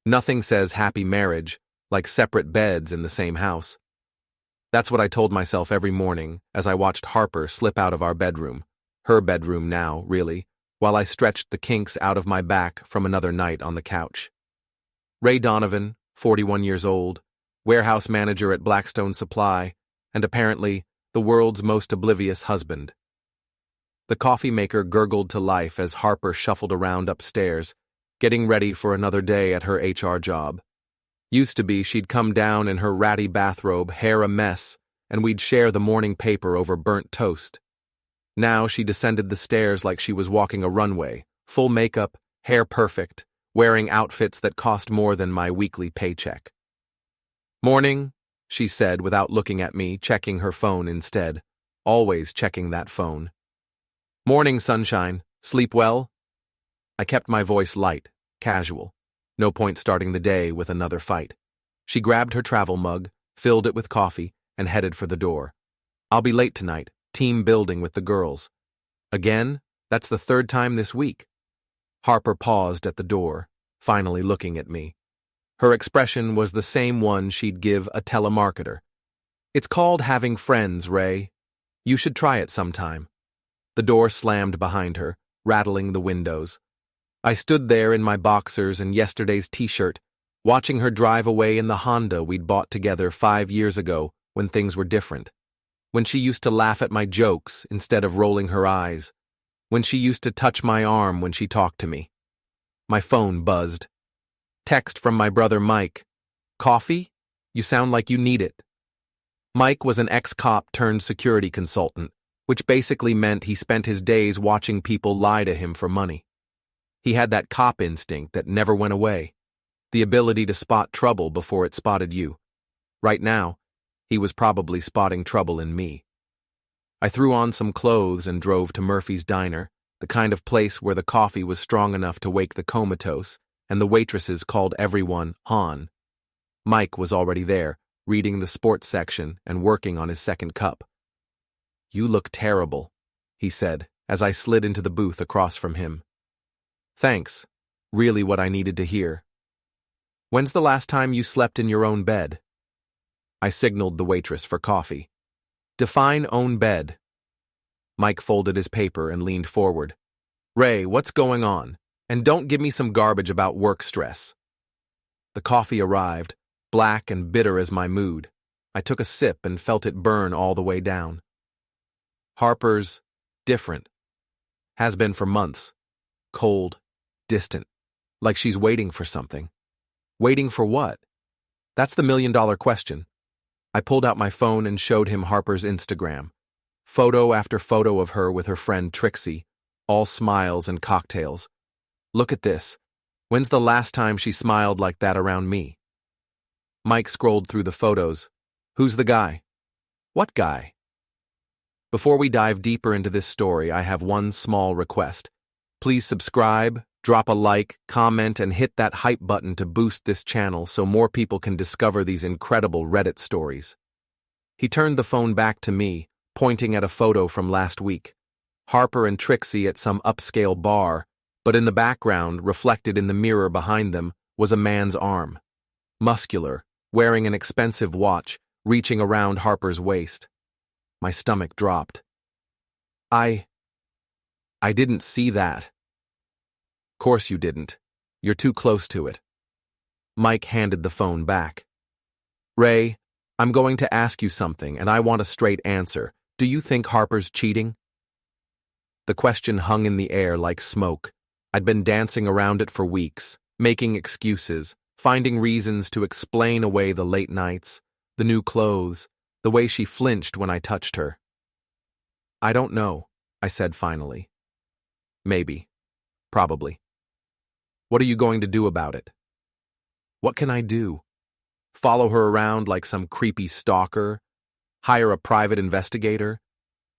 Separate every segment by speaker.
Speaker 1: Nothing says happy marriage like separate beds in the same house. That's what I told myself every morning as I watched Harper slip out of our bedroom, her bedroom now, really, while I stretched the kinks out of my back from another night on the couch. Ray Donovan, 41 years old, warehouse manager at Blackstone Supply, and apparently the world's most oblivious husband. The coffee maker gurgled to life as Harper shuffled around upstairs, getting ready for another day at her HR job. Used to be she'd come down in her ratty bathrobe, hair a mess, and we'd share the morning paper over burnt toast. Now she descended the stairs like she was walking a runway, full makeup, hair perfect, wearing outfits that cost more than my weekly paycheck. "Morning," she said without looking at me, checking her phone instead, always checking that phone. "Morning, sunshine. Sleep well?" I kept my voice light, casual. No point starting the day with another fight. She grabbed her travel mug, filled it with coffee, and headed for the door. "I'll be late tonight, team building with the girls." "Again? That's the third time this week." Harper paused at the door, finally looking at me. Her expression was the same one she'd give a telemarketer. "It's called having friends, Ray. You should try it sometime." The door slammed behind her, rattling the windows. I stood there in my boxers and yesterday's t-shirt, watching her drive away in the Honda we'd bought together 5 years ago when things were different. When she used to laugh at my jokes instead of rolling her eyes. When she used to touch my arm when she talked to me. My phone buzzed. Text from my brother Mike. "Coffee? You sound like you need it." Mike was an ex-cop turned security consultant, which basically meant he spent his days watching people lie to him for money. He had that cop instinct that never went away, the ability to spot trouble before it spotted you. Right now, he was probably spotting trouble in me. I threw on some clothes and drove to Murphy's Diner, the kind of place where the coffee was strong enough to wake the comatose, and the waitresses called everyone Han. Mike was already there, reading the sports section and working on his second cup. "You look terrible," he said, as I slid into the booth across from him. "Thanks. Really what I needed to hear." "When's the last time you slept in your own bed?" I signaled the waitress for coffee. "Define own bed." Mike folded his paper and leaned forward. "Ray, what's going on? And don't give me some garbage about work stress." The coffee arrived, black and bitter as my mood. I took a sip and felt it burn all the way down. "Harper's different. Has been for months. Cold, distant, like she's waiting for something." "Waiting for what?" "That's the million-dollar question." I pulled out my phone and showed him Harper's Instagram. Photo after photo of her with her friend Trixie, all smiles and cocktails. "Look at this. When's the last time she smiled like that around me?" Mike scrolled through the photos. "Who's the guy?" "What guy?" Before we dive deeper into this story, I have one small request. Please subscribe, drop a like, comment, and hit that hype button to boost this channel so more people can discover these incredible Reddit stories. He turned the phone back to me, pointing at a photo from last week. Harper and Trixie at some upscale bar, but in the background, reflected in the mirror behind them, was a man's arm. Muscular, wearing an expensive watch, reaching around Harper's waist. My stomach dropped. I didn't see that." "Course you didn't. You're too close to it." Mike handed the phone back. "Ray, I'm going to ask you something, and I want a straight answer. Do you think Harper's cheating?" The question hung in the air like smoke. I'd been dancing around it for weeks, making excuses, finding reasons to explain away the late nights, the new clothes, the way she flinched when I touched her. "I don't know," I said finally. "Maybe. Probably." "What are you going to do about it?" "What can I do? Follow her around like some creepy stalker? Hire a private investigator?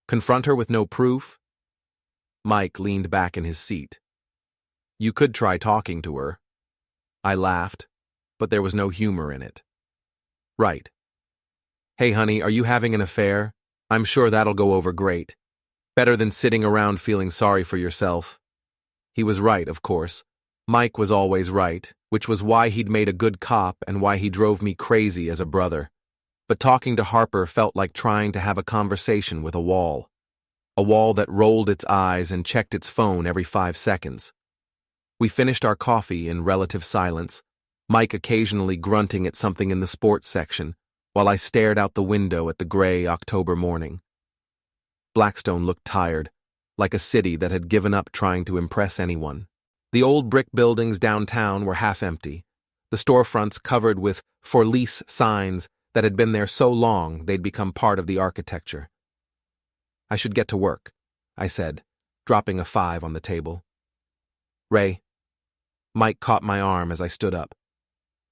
Speaker 1: Confront her with no proof?" Mike leaned back in his seat. "You could try talking to her." I laughed, but there was no humor in it. "Right. Hey honey, are you having an affair? I'm sure that'll go over great. Better than sitting around feeling sorry for yourself." He was right, of course. Mike was always right, which was why he'd made a good cop and why he drove me crazy as a brother. But talking to Harper felt like trying to have a conversation with a wall that rolled its eyes and checked its phone every 5 seconds. We finished our coffee in relative silence, Mike occasionally grunting at something in the sports section, while I stared out the window at the gray October morning. Blackstone looked tired, like a city that had given up trying to impress anyone. The old brick buildings downtown were half empty, the storefronts covered with "for lease" signs that had been there so long they'd become part of the architecture. "I should get to work," I said, dropping a 5 on the table. "Ray." Mike caught my arm as I stood up.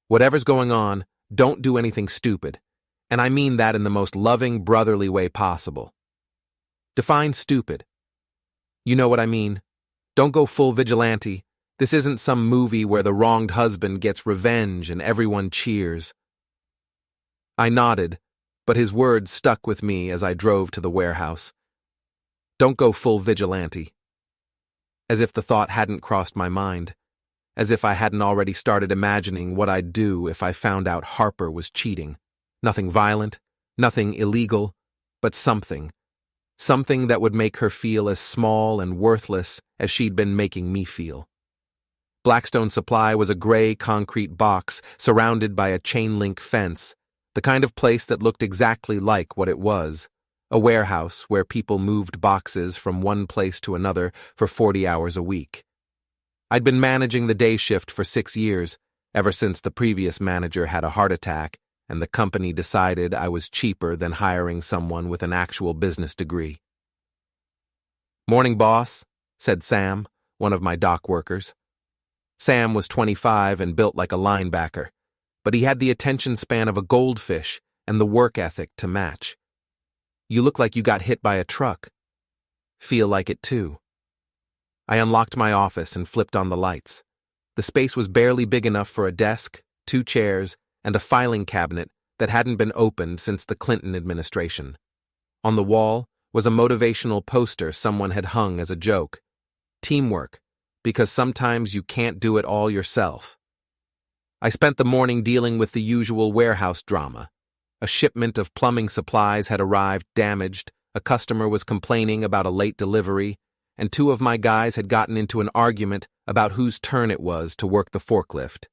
Speaker 1: "Whatever's going on, don't do anything stupid, and I mean that in the most loving, brotherly way possible." "Define stupid." "You know what I mean. Don't go full vigilante. This isn't some movie where the wronged husband gets revenge and everyone cheers." I nodded, but his words stuck with me as I drove to the warehouse. Don't go full vigilante. As if the thought hadn't crossed my mind. As if I hadn't already started imagining what I'd do if I found out Harper was cheating. Nothing violent, nothing illegal, but something. Something that would make her feel as small and worthless as she'd been making me feel. Blackstone Supply was a gray concrete box surrounded by a chain-link fence, the kind of place that looked exactly like what it was, a warehouse where people moved boxes from one place to another for 40 hours a week. I'd been managing the day shift for 6 years, ever since the previous manager had a heart attack and the company decided I was cheaper than hiring someone with an actual business degree. "Morning, boss," said Sam, one of my dock workers. Sam was 25 and built like a linebacker, but he had the attention span of a goldfish and the work ethic to match. "You look like you got hit by a truck." "Feel like it too." I unlocked my office and flipped on the lights. The space was barely big enough for a desk, 2 chairs, and a filing cabinet that hadn't been opened since the Clinton administration. On the wall was a motivational poster someone had hung as a joke. Teamwork, because sometimes you can't do it all yourself. I spent the morning dealing with the usual warehouse drama. A shipment of plumbing supplies had arrived damaged, a customer was complaining about a late delivery, and 2 of my guys had gotten into an argument about whose turn it was to work the forklift.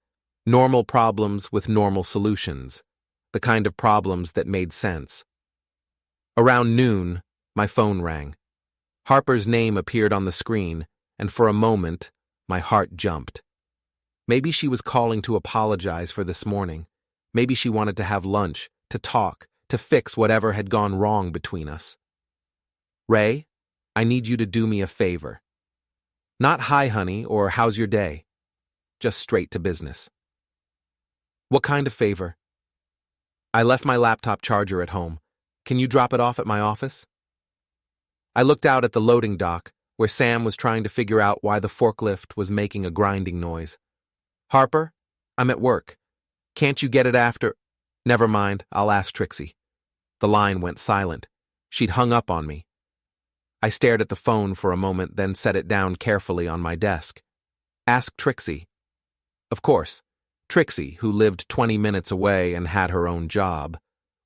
Speaker 1: Normal problems with normal solutions, the kind of problems that made sense. Around noon, my phone rang. Harper's name appeared on the screen, and for a moment, my heart jumped. Maybe she was calling to apologize for this morning. Maybe she wanted to have lunch, to talk, to fix whatever had gone wrong between us. "Ray, I need you to do me a favor." Not "hi, honey," or "how's your day?" Just straight to business. "What kind of favor?" "I left my laptop charger at home. Can you drop it off at my office?" I looked out at the loading dock, where Sam was trying to figure out why the forklift was making a grinding noise. "Harper, I'm at work. Can't you get it after—" "Never mind, I'll ask Trixie." The line went silent. She'd hung up on me. I stared at the phone for a moment, then set it down carefully on my desk. Ask Trixie. Of course, Trixie, who lived 20 minutes away and had her own job,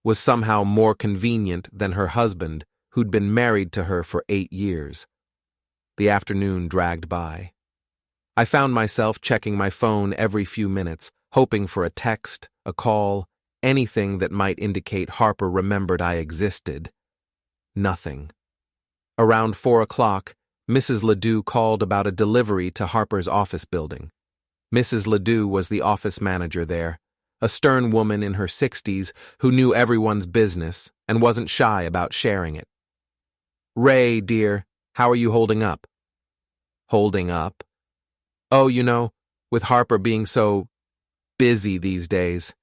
Speaker 1: was somehow more convenient than her husband, who'd been married to her for 8 years. The afternoon dragged by. I found myself checking my phone every few minutes, hoping for a text, a call, anything that might indicate Harper remembered I existed. Nothing. Around 4 o'clock, Mrs. Ledoux called about a delivery to Harper's office building. Mrs. Ledoux was the office manager there, a stern woman in her 60s who knew everyone's business and wasn't shy about sharing it. "Ray, dear, how are you holding up?" "Holding up? Oh, with Harper being so busy these days.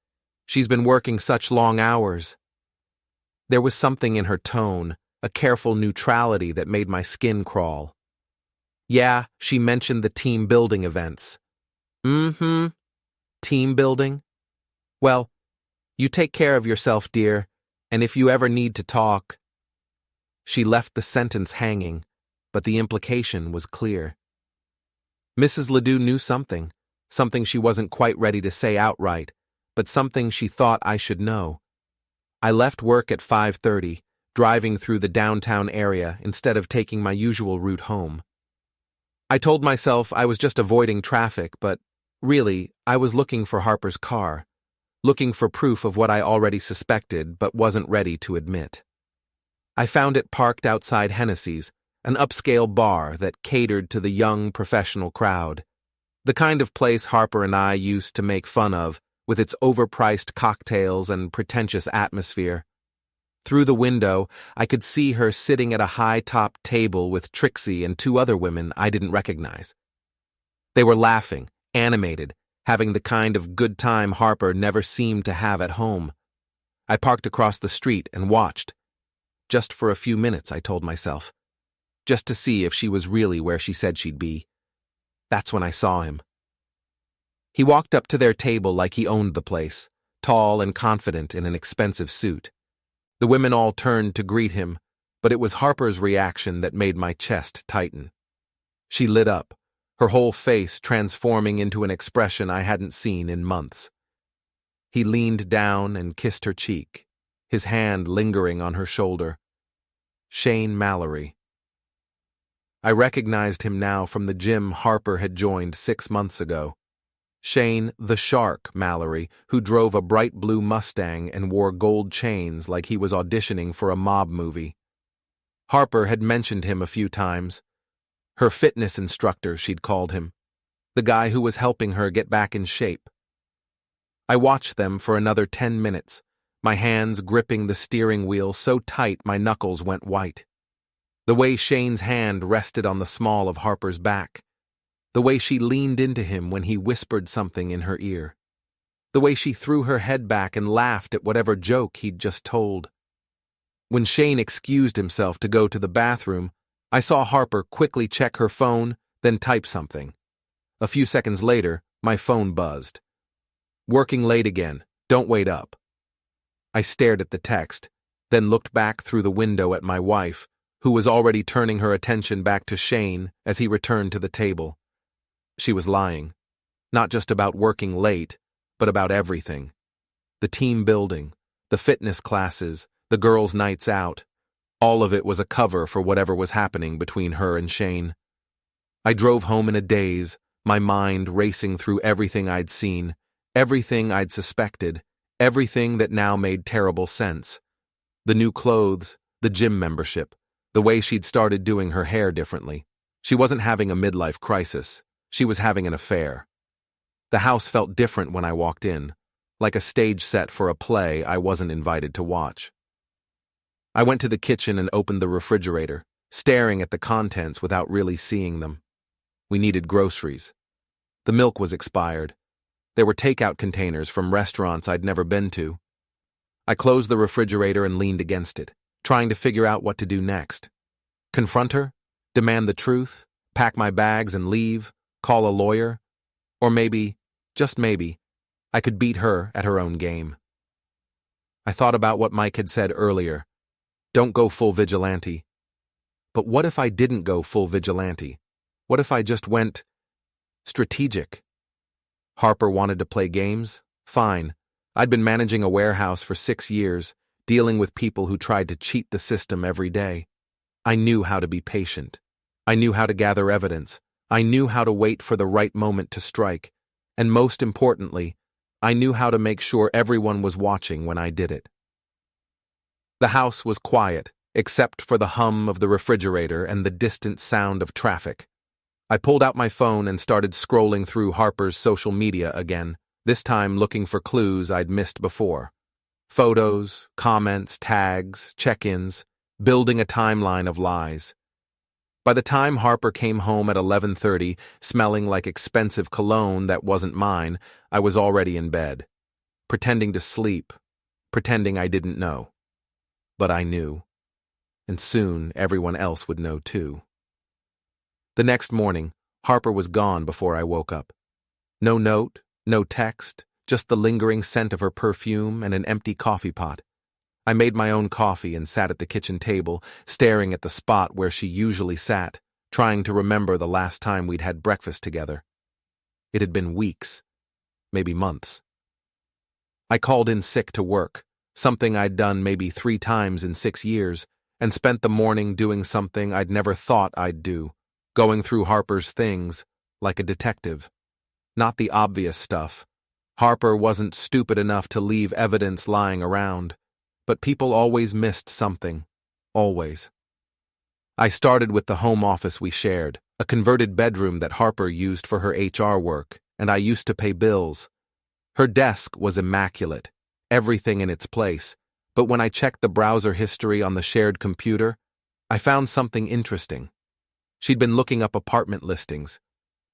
Speaker 1: She's been working such long hours." There was something in her tone, a careful neutrality that made my skin crawl. "Yeah, she mentioned the team building events." Team building? Well, you take care of yourself, dear, and if you ever need to talk." She left the sentence hanging, but the implication was clear. Mrs. Ledoux knew something, something she wasn't quite ready to say outright, but something she thought I should know. I left work at 5:30, driving through the downtown area instead of taking my usual route home. I told myself I was just avoiding traffic, but really, I was looking for Harper's car, looking for proof of what I already suspected but wasn't ready to admit. I found it parked outside Hennessy's, an upscale bar that catered to the young professional crowd, the kind of place Harper and I used to make fun of, with its overpriced cocktails and pretentious atmosphere. Through the window, I could see her sitting at a high-top table with Trixie and two other women I didn't recognize. They were laughing, animated, having the kind of good time Harper never seemed to have at home. I parked across the street and watched. Just for a few minutes, I told myself. Just to see if she was really where she said she'd be. That's when I saw him. He walked up to their table like he owned the place, tall and confident in an expensive suit. The women all turned to greet him, but it was Harper's reaction that made my chest tighten. She lit up, her whole face transforming into an expression I hadn't seen in months. He leaned down and kissed her cheek, his hand lingering on her shoulder. Shane Mallory. I recognized him now from the gym Harper had joined 6 months ago. Shane the Shark Mallory, who drove a bright blue Mustang and wore gold chains like he was auditioning for a mob movie. Harper had mentioned him a few times. Her fitness instructor, she'd called him. The guy who was helping her get back in shape. I watched them for another 10 minutes, my hands gripping the steering wheel so tight my knuckles went white. The way Shane's hand rested on the small of Harper's back. The way she leaned into him when he whispered something in her ear. The way she threw her head back and laughed at whatever joke he'd just told. When Shane excused himself to go to the bathroom, I saw Harper quickly check her phone, then type something. A few seconds later, my phone buzzed. "Working late again. Don't wait up." I stared at the text, then looked back through the window at my wife, who was already turning her attention back to Shane as he returned to the table. She was lying. Not just about working late, but about everything. The team building, the fitness classes, the girls' nights out. All of it was a cover for whatever was happening between her and Shane. I drove home in a daze, my mind racing through everything I'd seen, everything I'd suspected, everything that now made terrible sense. The new clothes, the gym membership, the way she'd started doing her hair differently. She wasn't having a midlife crisis. She was having an affair. The house felt different when I walked in, like a stage set for a play I wasn't invited to watch. I went to the kitchen and opened the refrigerator, staring at the contents without really seeing them. We needed groceries. The milk was expired. There were takeout containers from restaurants I'd never been to. I closed the refrigerator and leaned against it, trying to figure out what to do next. Confront her? Demand the truth? Pack my bags and leave? Call a lawyer? Or maybe, just maybe, I could beat her at her own game. I thought about what Mike had said earlier. Don't go full vigilante. But what if I didn't go full vigilante? What if I just went strategic? Harper wanted to play games? Fine. I'd been managing a warehouse for 6 years, dealing with people who tried to cheat the system every day. I knew how to be patient. I knew how to gather evidence. I knew how to wait for the right moment to strike. And most importantly, I knew how to make sure everyone was watching when I did it. The house was quiet, except for the hum of the refrigerator and the distant sound of traffic. I pulled out my phone and started scrolling through Harper's social media again, this time looking for clues I'd missed before. Photos, comments, tags, check-ins, building a timeline of lies. By the time Harper came home at 11:30, smelling like expensive cologne that wasn't mine, I was already in bed, pretending to sleep, pretending I didn't know. But I knew. And soon everyone else would know too. The next morning, Harper was gone before I woke up. No note, no text, just the lingering scent of her perfume and an empty coffee pot. I made my own coffee and sat at the kitchen table, staring at the spot where she usually sat, trying to remember the last time we'd had breakfast together. It had been weeks, maybe months. I called in sick to work, something I'd done maybe 3 times in 6 years, and spent the morning doing something I'd never thought I'd do, going through Harper's things like a detective. Not the obvious stuff. Harper wasn't stupid enough to leave evidence lying around, but people always missed something. Always. I started with the home office we shared, a converted bedroom that Harper used for her HR work, and I used to pay bills. Her desk was immaculate, everything in its place, but when I checked the browser history on the shared computer, I found something interesting. She'd been looking up apartment listings,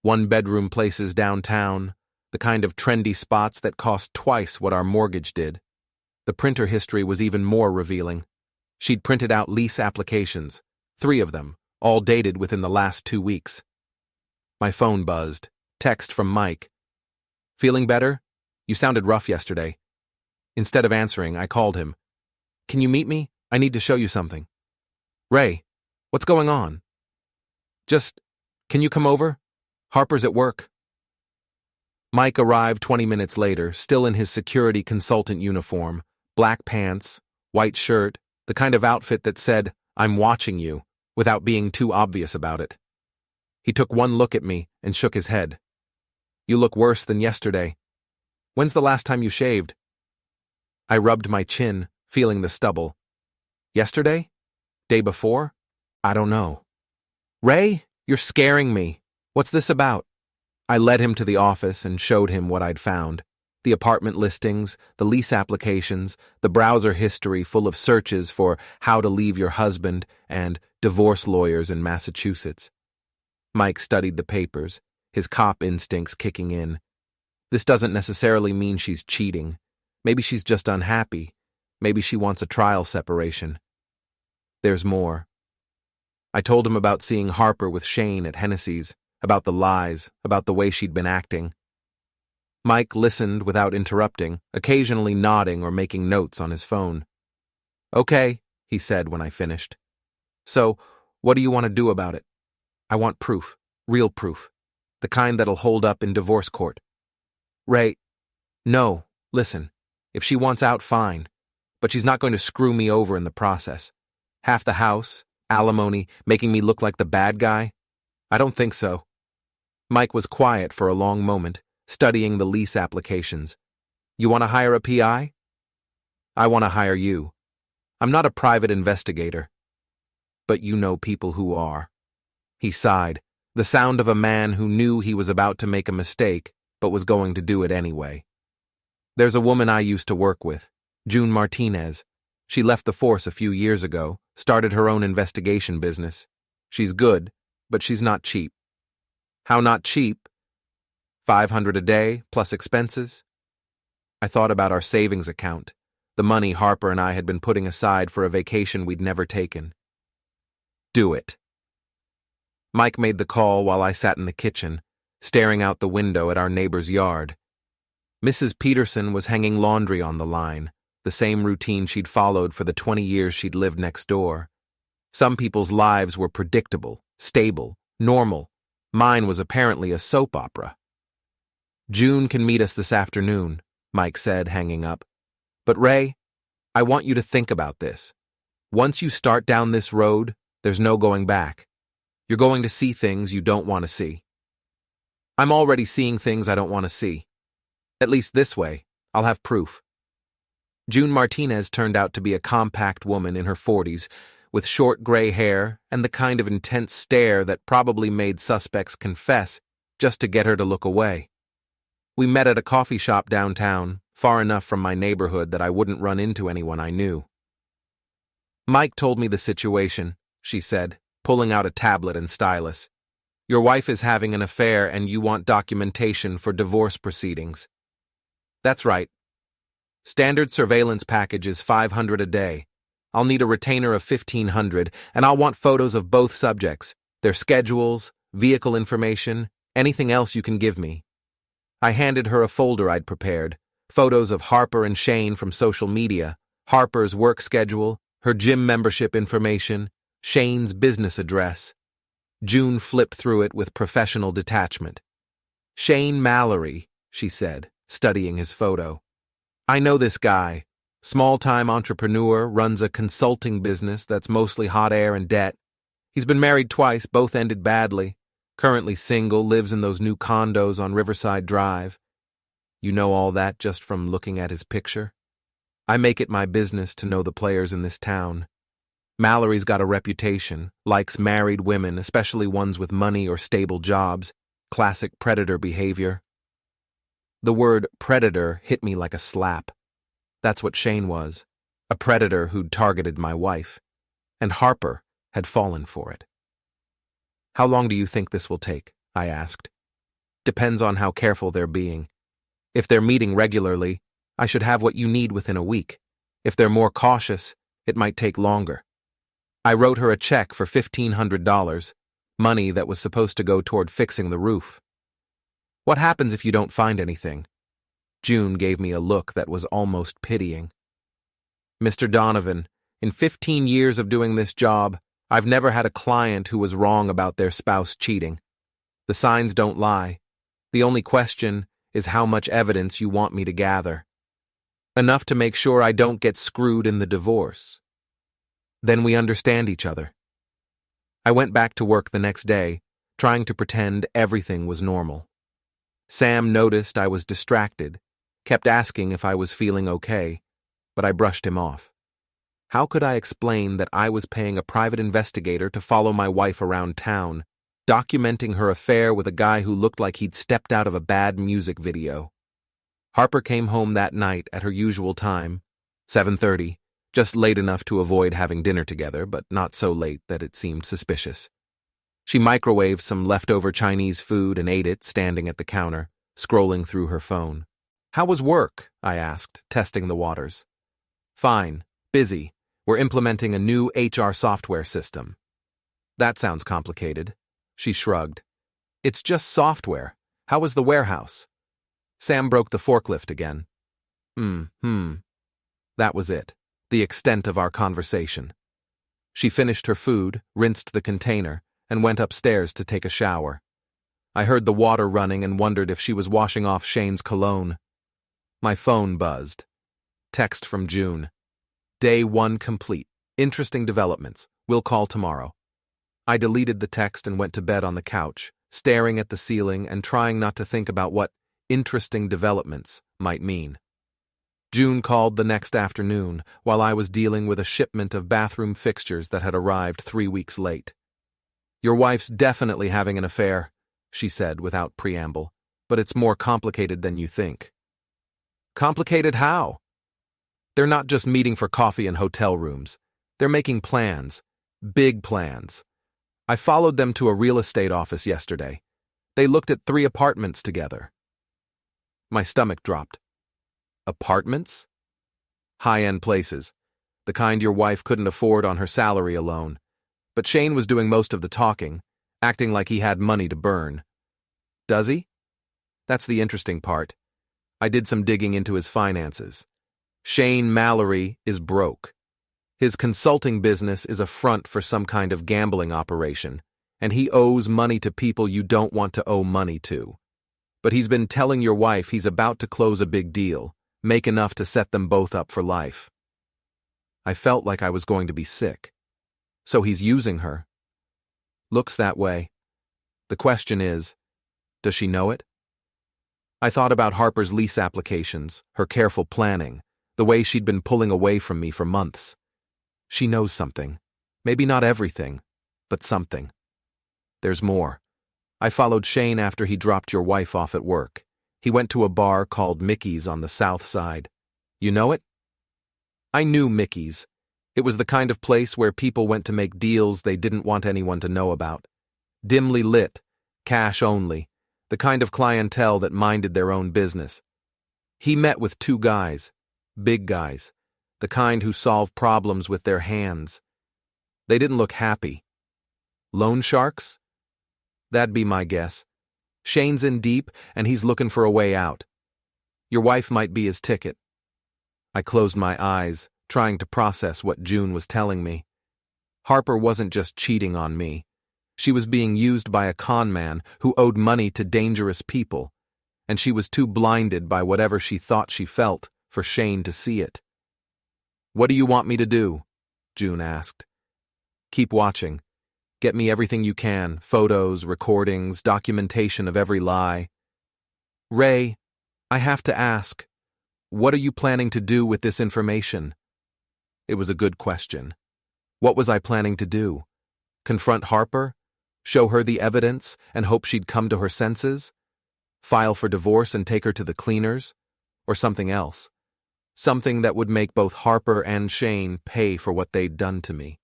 Speaker 1: 1-bedroom places downtown, the kind of trendy spots that cost twice what our mortgage did. The printer history was even more revealing. She'd printed out lease applications, 3 of them, all dated within the last 2 weeks. My phone buzzed. Text from Mike. "Feeling better? You sounded rough yesterday." Instead of answering, I called him. "Can you meet me? I need to show you something." "Ray, what's going on?" Can you come over? Harper's at work." Mike arrived 20 minutes later, still in his security consultant uniform, black pants, white shirt, the kind of outfit that said, "I'm watching you," without being too obvious about it. He took one look at me and shook his head. "You look worse than yesterday. When's the last time you shaved?" I rubbed my chin, feeling the stubble. "Yesterday? Day before? I don't know." "Ray, you're scaring me. What's this about?" I led him to the office and showed him what I'd found. The apartment listings, the lease applications, the browser history full of searches for how to leave your husband and divorce lawyers in Massachusetts. Mike studied the papers, his cop instincts kicking in. This doesn't necessarily mean she's cheating. Maybe she's just unhappy. Maybe she wants a trial separation. There's more. I told him about seeing Harper with Shane at Hennessy's, about the lies, about the way she'd been acting. Mike listened without interrupting, occasionally nodding or making notes on his phone. "Okay," he said when I finished. "So, what do you want to do about it?" "I want proof, real proof, the kind that'll hold up in divorce court." "Ray, no, listen, if she wants out, fine, but she's not going to screw me over in the process. Half the house, alimony, making me look like the bad guy? I don't think so." Mike was quiet for a long moment, studying the lease applications. "You want to hire a PI?" "I want to hire you. I'm not a private investigator." "But you know people who are." He sighed, the sound of a man who knew he was about to make a mistake, but was going to do it anyway. "There's a woman I used to work with, June Martinez. She left the force a few years ago, started her own investigation business. She's good, but she's not cheap." "How not cheap?" $500 a day, plus expenses." I thought about our savings account, the money Harper and I had been putting aside for a vacation we'd never taken. "Do it." Mike made the call while I sat in the kitchen, staring out the window at our neighbor's yard. Mrs. Peterson was hanging laundry on the line, the same routine she'd followed for the 20 years she'd lived next door. Some people's lives were predictable, stable, normal. Mine was apparently a soap opera. "June can meet us this afternoon," Mike said, hanging up. "But Ray, I want you to think about this. Once you start down this road, there's no going back. You're going to see things you don't want to see." "I'm already seeing things I don't want to see. At least this way, I'll have proof." June Martinez turned out to be a compact woman in her 40s, with short gray hair and the kind of intense stare that probably made suspects confess just to get her to look away. We met at a coffee shop downtown, far enough from my neighborhood that I wouldn't run into anyone I knew. "Mike told me the situation," she said, pulling out a tablet and stylus. "Your wife is having an affair and you want documentation for divorce proceedings." "That's right. Standard surveillance package is $500 a day. I'll need a retainer of $1,500, and I'll want photos of both subjects, their schedules, vehicle information, anything else you can give me." I handed her a folder I'd prepared, photos of Harper and Shane from social media, Harper's work schedule, her gym membership information, Shane's business address. June flipped through it with professional detachment. Shane Mallory, she said, studying his photo. I know this guy. Small-time entrepreneur, runs a consulting business that's mostly hot air and debt. He's been married twice, both ended badly. Currently single, lives in those new condos on Riverside Drive. You know all that just from looking at his picture? I make it my business to know the players in this town. Mallory's got a reputation, likes married women, especially ones with money or stable jobs, classic predator behavior. The word predator hit me like a slap. That's what Shane was, a predator who'd targeted my wife, and Harper had fallen for it. How long do you think this will take? I asked. Depends on how careful they're being. If they're meeting regularly, I should have what you need within a week. If they're more cautious, it might take longer. I wrote her a check for $1,500, money that was supposed to go toward fixing the roof. What happens if you don't find anything? June gave me a look that was almost pitying. Mr. Donovan, in 15 years of doing this job, I've never had a client who was wrong about their spouse cheating. The signs don't lie. The only question is how much evidence you want me to gather. Enough to make sure I don't get screwed in the divorce. Then we understand each other. I went back to work the next day, trying to pretend everything was normal. Sam noticed I was distracted, kept asking if I was feeling okay, but I brushed him off. How could I explain that I was paying a private investigator to follow my wife around town, documenting her affair with a guy who looked like he'd stepped out of a bad music video? Harper came home that night at her usual time, 7:30, just late enough to avoid having dinner together, but not so late that it seemed suspicious. She microwaved some leftover Chinese food and ate it standing at the counter, scrolling through her phone. How was work? I asked, testing the waters. Fine, busy. We're implementing a new HR software system. That sounds complicated. She shrugged. It's just software. How was the warehouse? Sam broke the forklift again. That was it, the extent of our conversation. She finished her food, rinsed the container, and went upstairs to take a shower. I heard the water running and wondered if she was washing off Shane's cologne. My phone buzzed. Text from June. Day 1 complete. Interesting developments. We'll call tomorrow. I deleted the text and went to bed on the couch, staring at the ceiling and trying not to think about what interesting developments might mean. June called the next afternoon while I was dealing with a shipment of bathroom fixtures that had arrived 3 weeks late. Your wife's definitely having an affair, she said without preamble, but it's more complicated than you think. Complicated how? They're not just meeting for coffee in hotel rooms. They're making plans. Big plans. I followed them to a real estate office yesterday. They looked at 3 apartments together. My stomach dropped. Apartments? High-end places. The kind your wife couldn't afford on her salary alone. But Shane was doing most of the talking, acting like he had money to burn. Does he? That's the interesting part. I did some digging into his finances. Shane Mallory is broke. His consulting business is a front for some kind of gambling operation, and he owes money to people you don't want to owe money to. But he's been telling your wife he's about to close a big deal, make enough to set them both up for life. I felt like I was going to be sick. So he's using her. Looks that way. The question is, does she know it? I thought about Harper's lease applications, her careful planning, the way she'd been pulling away from me for months. She knows something. Maybe not everything, but something. There's more. I followed Shane after he dropped your wife off at work. He went to a bar called Mickey's on the south side. You know it? I knew Mickey's. It was the kind of place where people went to make deals they didn't want anyone to know about. Dimly lit, cash only, the kind of clientele that minded their own business. He met with 2 guys, big guys, the kind who solve problems with their hands. They didn't look happy. Loan sharks? That'd be my guess. Shane's in deep, and he's looking for a way out. Your wife might be his ticket. I closed my eyes, trying to process what June was telling me. Harper wasn't just cheating on me. She was being used by a con man who owed money to dangerous people, and she was too blinded by whatever she thought she felt for Shane to see it. "What do you want me to do?" June asked. "Keep watching. Get me everything you can, photos, recordings, documentation of every lie." "Ray, I have to ask, what are you planning to do with this information?" It was a good question. What was I planning to do? Confront Harper? Show her the evidence and hope she'd come to her senses? File for divorce and take her to the cleaners? Or something else? Something that would make both Harper and Shane pay for what they'd done to me.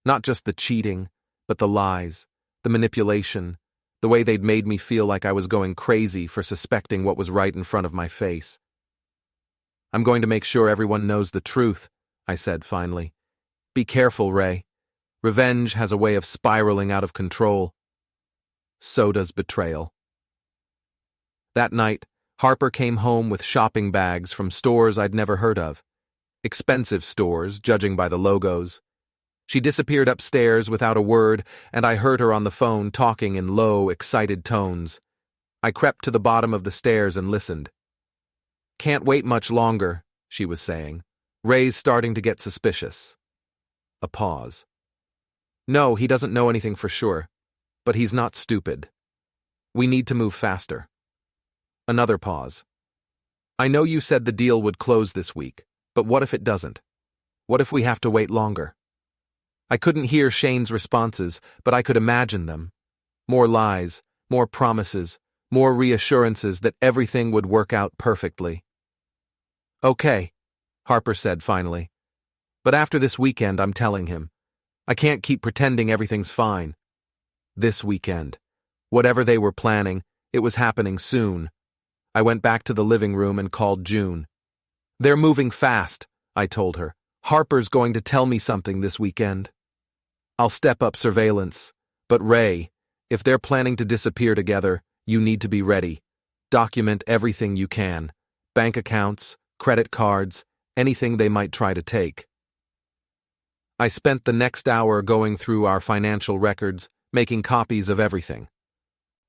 Speaker 1: Not just the cheating, but the lies, the manipulation, the way they'd made me feel like I was going crazy for suspecting what was right in front of my face. "I'm going to make sure everyone knows the truth," I said finally. "Be careful, Ray. Revenge has a way of spiraling out of control. So does betrayal." That night, Harper came home with shopping bags from stores I'd never heard of. Expensive stores, judging by the logos. She disappeared upstairs without a word, and I heard her on the phone talking in low, excited tones. I crept to the bottom of the stairs and listened. "Can't wait much longer," she was saying. "Ray's starting to get suspicious." A pause. "No, he doesn't know anything for sure, but he's not stupid. We need to move faster." Another pause. "I know you said the deal would close this week, but what if it doesn't? What if we have to wait longer?" I couldn't hear Shane's responses, but I could imagine them. More lies, more promises, more reassurances that everything would work out perfectly. "Okay," Harper said finally. "But after this weekend, I'm telling him. I can't keep pretending everything's fine." This weekend. Whatever they were planning, it was happening soon. I went back to the living room and called June. "They're moving fast," I told her. "Harper's going to tell me something this weekend. I'll step up surveillance. But Ray, if they're planning to disappear together, you need to be ready. Document everything you can. Bank accounts, credit cards, anything they might try to take." I spent the next hour going through our financial records, making copies of everything.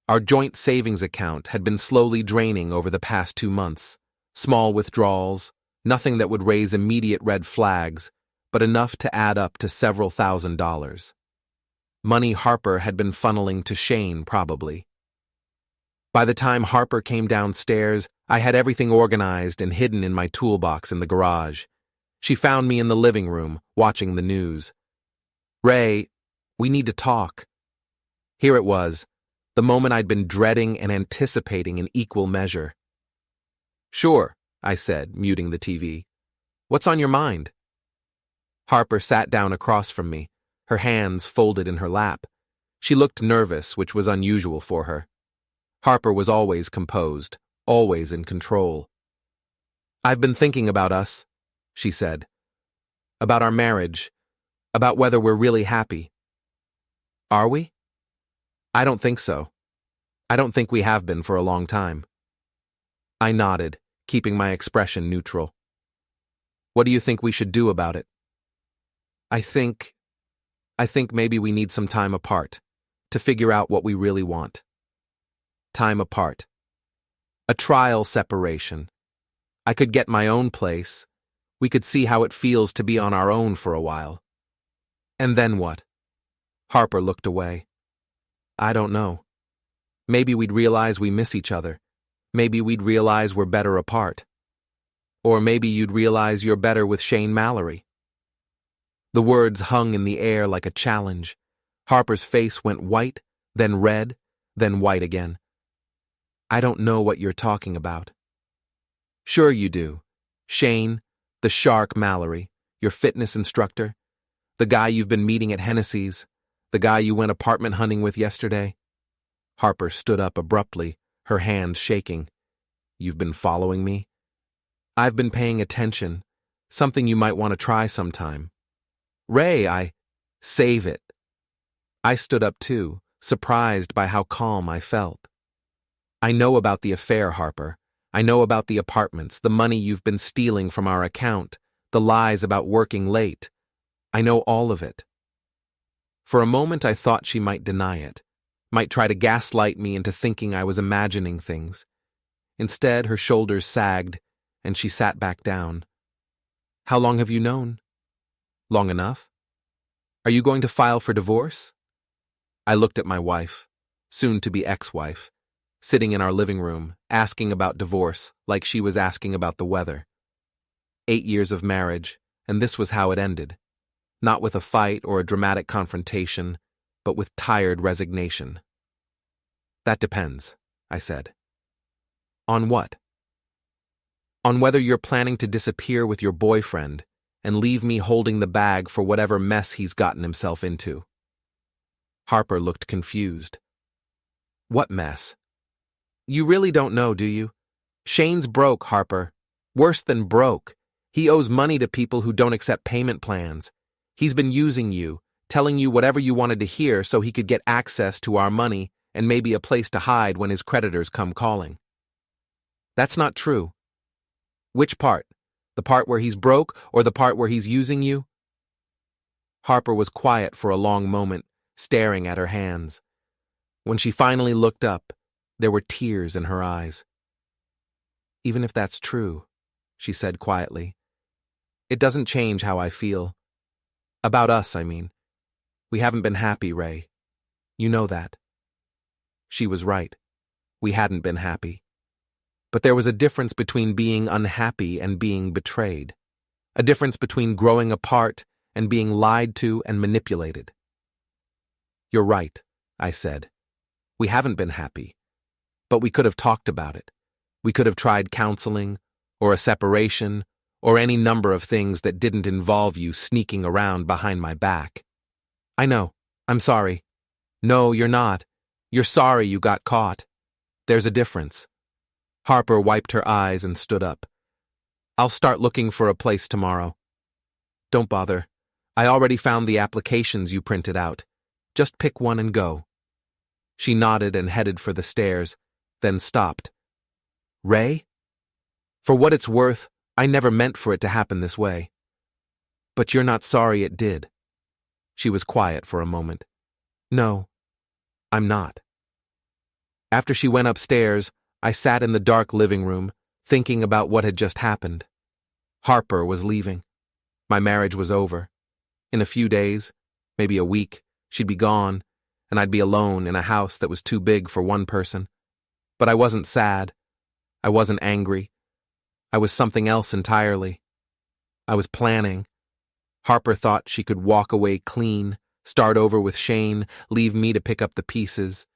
Speaker 1: Our joint savings account had been slowly draining over the past 2 months. Small withdrawals, nothing that would raise immediate red flags, but enough to add up to several $1,000s. Money Harper had been funneling to Shane, probably. By the time Harper came downstairs, I had everything organized and hidden in my toolbox in the garage. She found me in the living room, watching the news. "Ray, we need to talk." Here it was, the moment I'd been dreading and anticipating in equal measure. "Sure," I said, muting the TV. "What's on your mind?" Harper sat down across from me, her hands folded in her lap. She looked nervous, which was unusual for her. Harper was always composed, always in control. "I've been thinking about us," she said. "About our marriage, about whether we're really happy." "Are we?" "I don't think so. I don't think we have been for a long time." I nodded, keeping my expression neutral. "What do you think we should do about it?" I think maybe we need some time apart, to figure out what we really want." Time apart. A trial separation. I could get my own place. We could see how it feels to be on our own for a while. "And then what?" Harper looked away. "I don't know. Maybe we'd realize we miss each other. Maybe we'd realize we're better apart. Or maybe you'd realize you're better with Shane Mallory." The words hung in the air like a challenge. Harper's face went white, then red, then white again. "I don't know what you're talking about." "Sure you do. Shane, the shark Mallory, your fitness instructor, the guy you've been meeting at Hennessy's, the guy you went apartment hunting with yesterday." Harper stood up abruptly, her hands shaking. "You've been following me?" "I've been paying attention. Something you might want to try sometime." "Ray, Save it." I stood up too, surprised by how calm I felt. "I know about the affair, Harper. I know about the apartments, the money you've been stealing from our account, the lies about working late. I know all of it." For a moment I thought she might deny it, might try to gaslight me into thinking I was imagining things. Instead, her shoulders sagged, and she sat back down. How long have you known? Long enough? Are you going to file for divorce? I looked at my wife, soon-to-be ex-wife, sitting in our living room, asking about divorce like she was asking about the weather. 8 years of marriage, and this was how it ended. Not with a fight or a dramatic confrontation, but with tired resignation. That depends, I said. On what? On whether you're planning to disappear with your boyfriend and leave me holding the bag for whatever mess he's gotten himself into. Harper looked confused. What mess? You really don't know, do you? Shane's broke, Harper. Worse than broke. He owes money to people who don't accept payment plans. He's been using you, telling you whatever you wanted to hear so he could get access to our money and maybe a place to hide when his creditors come calling. That's not true. Which part? The part where he's broke or the part where he's using you? Harper was quiet for a long moment, staring at her hands. When she finally looked up, there were tears in her eyes. Even if that's true, she said quietly, it doesn't change how I feel. About us, I mean. We haven't been happy, Ray. You know that. She was right. We hadn't been happy. But there was a difference between being unhappy and being betrayed. A difference between growing apart and being lied to and manipulated. You're right, I said. We haven't been happy. But we could have talked about it. We could have tried counseling, or a separation, or any number of things that didn't involve you sneaking around behind my back. I know. I'm sorry. No, you're not. You're sorry you got caught. There's a difference. Harper wiped her eyes and stood up. I'll start looking for a place tomorrow. Don't bother. I already found the applications you printed out. Just pick one and go. She nodded and headed for the stairs, then stopped. Ray? For what it's worth, I never meant for it to happen this way. But you're not sorry it did. She was quiet for a moment. No, I'm not. After she went upstairs, I sat in the dark living room, thinking about what had just happened. Harper was leaving. My marriage was over. In a few days, maybe a week, she'd be gone, and I'd be alone in a house that was too big for one person. But I wasn't sad. I wasn't angry. I was something else entirely. I was planning. Harper thought she could walk away clean, start over with Shane, leave me to pick up the pieces.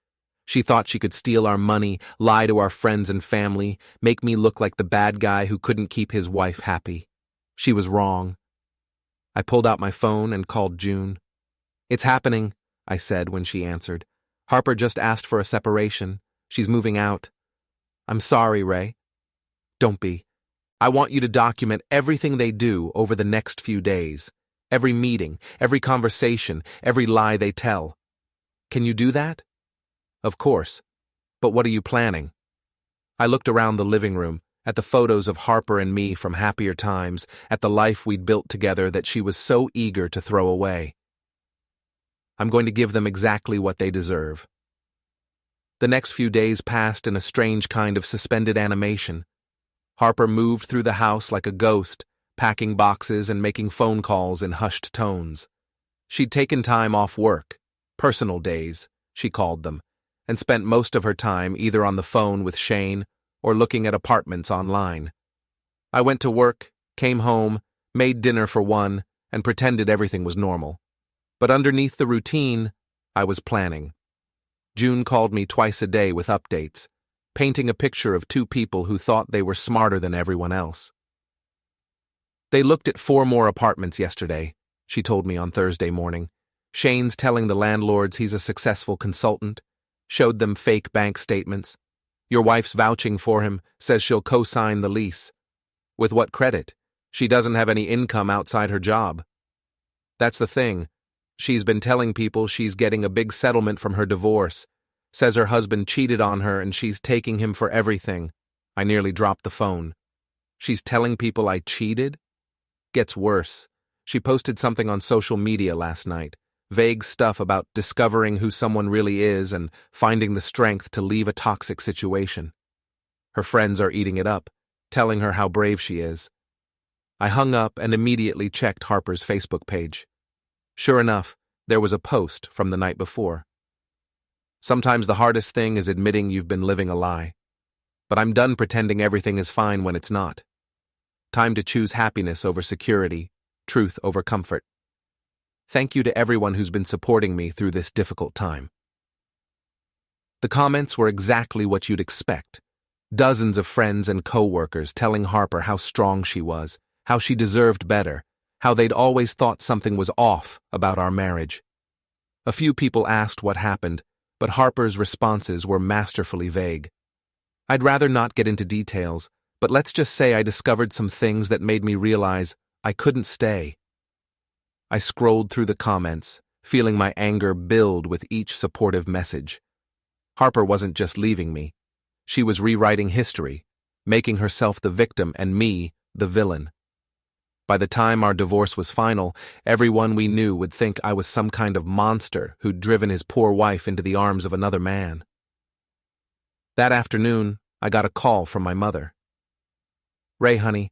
Speaker 1: She thought she could steal our money, lie to our friends and family, make me look like the bad guy who couldn't keep his wife happy. She was wrong. I pulled out my phone and called June. It's happening, I said when she answered. Harper just asked for a separation. She's moving out. I'm sorry, Ray. Don't be. I want you to document everything they do over the next few days. Every meeting, every conversation, every lie they tell. Can you do that? Of course. But what are you planning? I looked around the living room, at the photos of Harper and me from happier times, at the life we'd built together that she was so eager to throw away. I'm going to give them exactly what they deserve. The next few days passed in a strange kind of suspended animation. Harper moved through the house like a ghost, packing boxes and making phone calls in hushed tones. She'd taken time off work, personal days, she called them, and spent most of her time either on the phone with Shane or looking at apartments online. I went to work, came home, made dinner for one, and pretended everything was normal. But underneath the routine, I was planning. June called me twice a day with updates, painting a picture of two people who thought they were smarter than everyone else. They looked at 4 more apartments yesterday, she told me on Thursday morning. Shane's telling the landlords he's a successful consultant, showed them fake bank statements. Your wife's vouching for him, says she'll co-sign the lease. With what credit? She doesn't have any income outside her job. That's the thing. She's been telling people she's getting a big settlement from her divorce, says her husband cheated on her and she's taking him for everything. I nearly dropped the phone. She's telling people I cheated? Gets worse. She posted something on social media last night, Vague stuff about discovering who someone really is and finding the strength to leave a toxic situation. Her friends are eating it up, telling her how brave she is. I hung up and immediately checked Harper's Facebook page. Sure enough, there was a post from the night before. Sometimes the hardest thing is admitting you've been living a lie. But I'm done pretending everything is fine when it's not. Time to choose happiness over security, truth over comfort. Thank you to everyone who's been supporting me through this difficult time. The comments were exactly what you'd expect. Dozens of friends and co-workers telling Harper how strong she was, how she deserved better, how they'd always thought something was off about our marriage. A few people asked what happened, but Harper's responses were masterfully vague. I'd rather not get into details, but let's just say I discovered some things that made me realize I couldn't stay. I scrolled through the comments, feeling my anger build with each supportive message. Harper wasn't just leaving me. She was rewriting history, making herself the victim and me the villain. By the time our divorce was final, everyone we knew would think I was some kind of monster who'd driven his poor wife into the arms of another man. That afternoon, I got a call from my mother. "Ray, honey,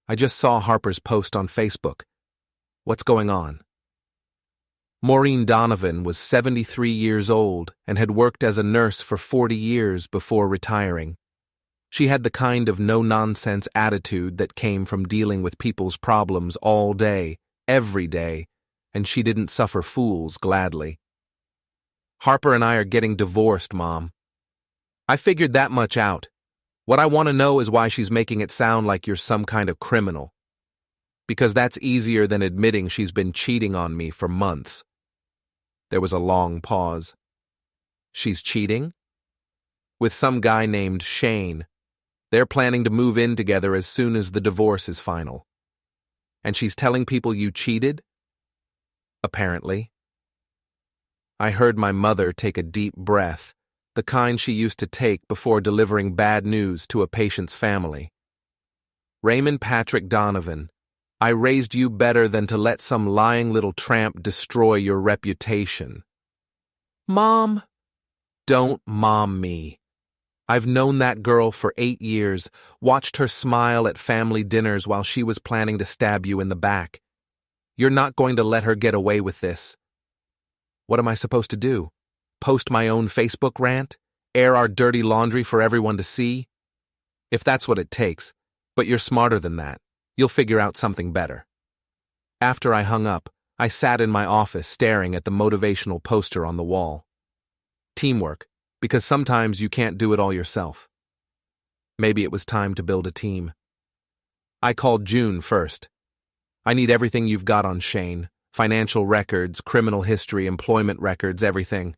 Speaker 1: I just saw Harper's post on Facebook. What's going on?" Maureen Donovan was 73 years old and had worked as a nurse for 40 years before retiring. She had the kind of no-nonsense attitude that came from dealing with people's problems all day, every day, and she didn't suffer fools gladly. "Harper and I are getting divorced, Mom. I figured that much out. What I want to know is why she's making it sound like you're some kind of criminal. Because that's easier than admitting she's been cheating on me for months." There was a long pause. "She's cheating?" "With some guy named Shane. They're planning to move in together as soon as the divorce is final." "And she's telling people you cheated?" "Apparently." I heard my mother take a deep breath, the kind she used to take before delivering bad news to a patient's family. "Raymond Patrick Donovan, I raised you better than to let some lying little tramp destroy your reputation." "Mom!" "Don't mom me. I've known that girl for 8 years, watched her smile at family dinners while she was planning to stab you in the back. You're not going to let her get away with this." "What am I supposed to do? Post my own Facebook rant? Air our dirty laundry for everyone to see?" "If that's what it takes, but you're smarter than that. You'll figure out something better." After I hung up, I sat in my office staring at the motivational poster on the wall. Teamwork, because sometimes you can't do it all yourself. Maybe it was time to build a team. I called June first. "I need everything you've got on Shane. Financial records, criminal history, employment records, everything."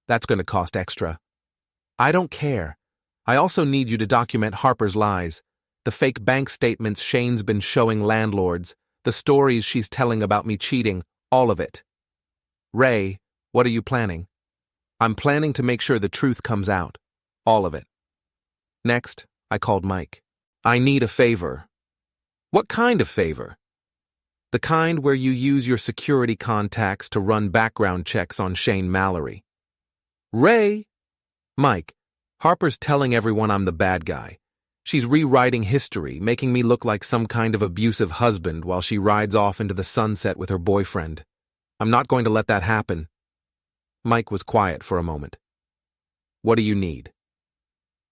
Speaker 1: "That's going to cost extra." "I don't care. I also need you to document Harper's lies. The fake bank statements Shane's been showing landlords, the stories she's telling about me cheating, all of it." "Ray, what are you planning?" "I'm planning to make sure the truth comes out. All of it." Next, I called Mike. "I need a favor." "What kind of favor?" "The kind where you use your security contacts to run background checks on Shane Mallory." "Ray!" "Mike, Harper's telling everyone I'm the bad guy. She's rewriting history, making me look like some kind of abusive husband while she rides off into the sunset with her boyfriend. I'm not going to let that happen." Mike was quiet for a moment. "What do you need?"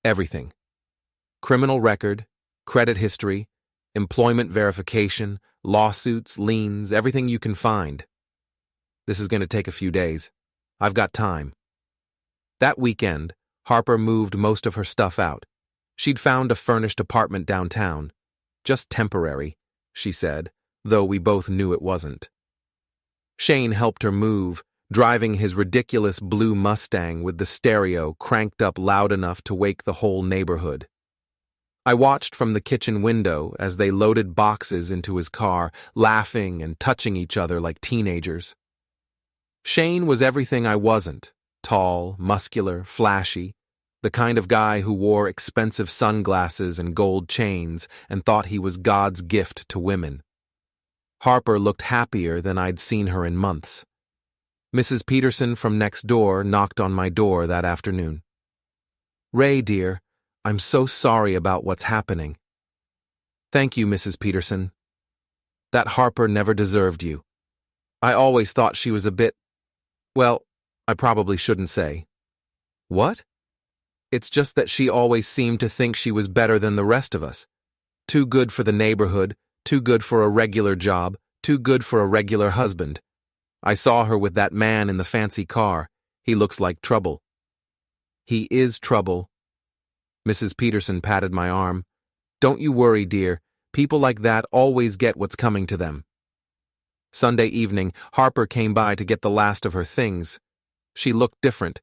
Speaker 1: "Everything. Criminal record, credit history, employment verification, lawsuits, liens, everything you can find. This is going to take a few days. I've got time." That weekend, Harper moved most of her stuff out. She'd found a furnished apartment downtown. Just temporary, she said, though we both knew it wasn't. Shane helped her move, driving his ridiculous blue Mustang with the stereo cranked up loud enough to wake the whole neighborhood. I watched from the kitchen window as they loaded boxes into his car, laughing and touching each other like teenagers. Shane was everything I wasn't: tall, muscular, flashy, the kind of guy who wore expensive sunglasses and gold chains and thought he was God's gift to women. Harper looked happier than I'd seen her in months, Mrs. Peterson from next door knocked on my door that afternoon. "Ray, dear, I'm so sorry about what's happening." "Thank you, Mrs. Peterson. That Harper never deserved you. I always thought she was a bit, well, I probably shouldn't say." "What?" "It's just that she always seemed to think she was better than the rest of us. Too good for the neighborhood, too good for a regular job, too good for a regular husband. I saw her with that man in the fancy car. He looks like trouble." "He is trouble." Mrs. Peterson patted my arm. "Don't you worry, dear. People like that always get what's coming to them." Sunday evening, Harper came by to get the last of her things. She looked different,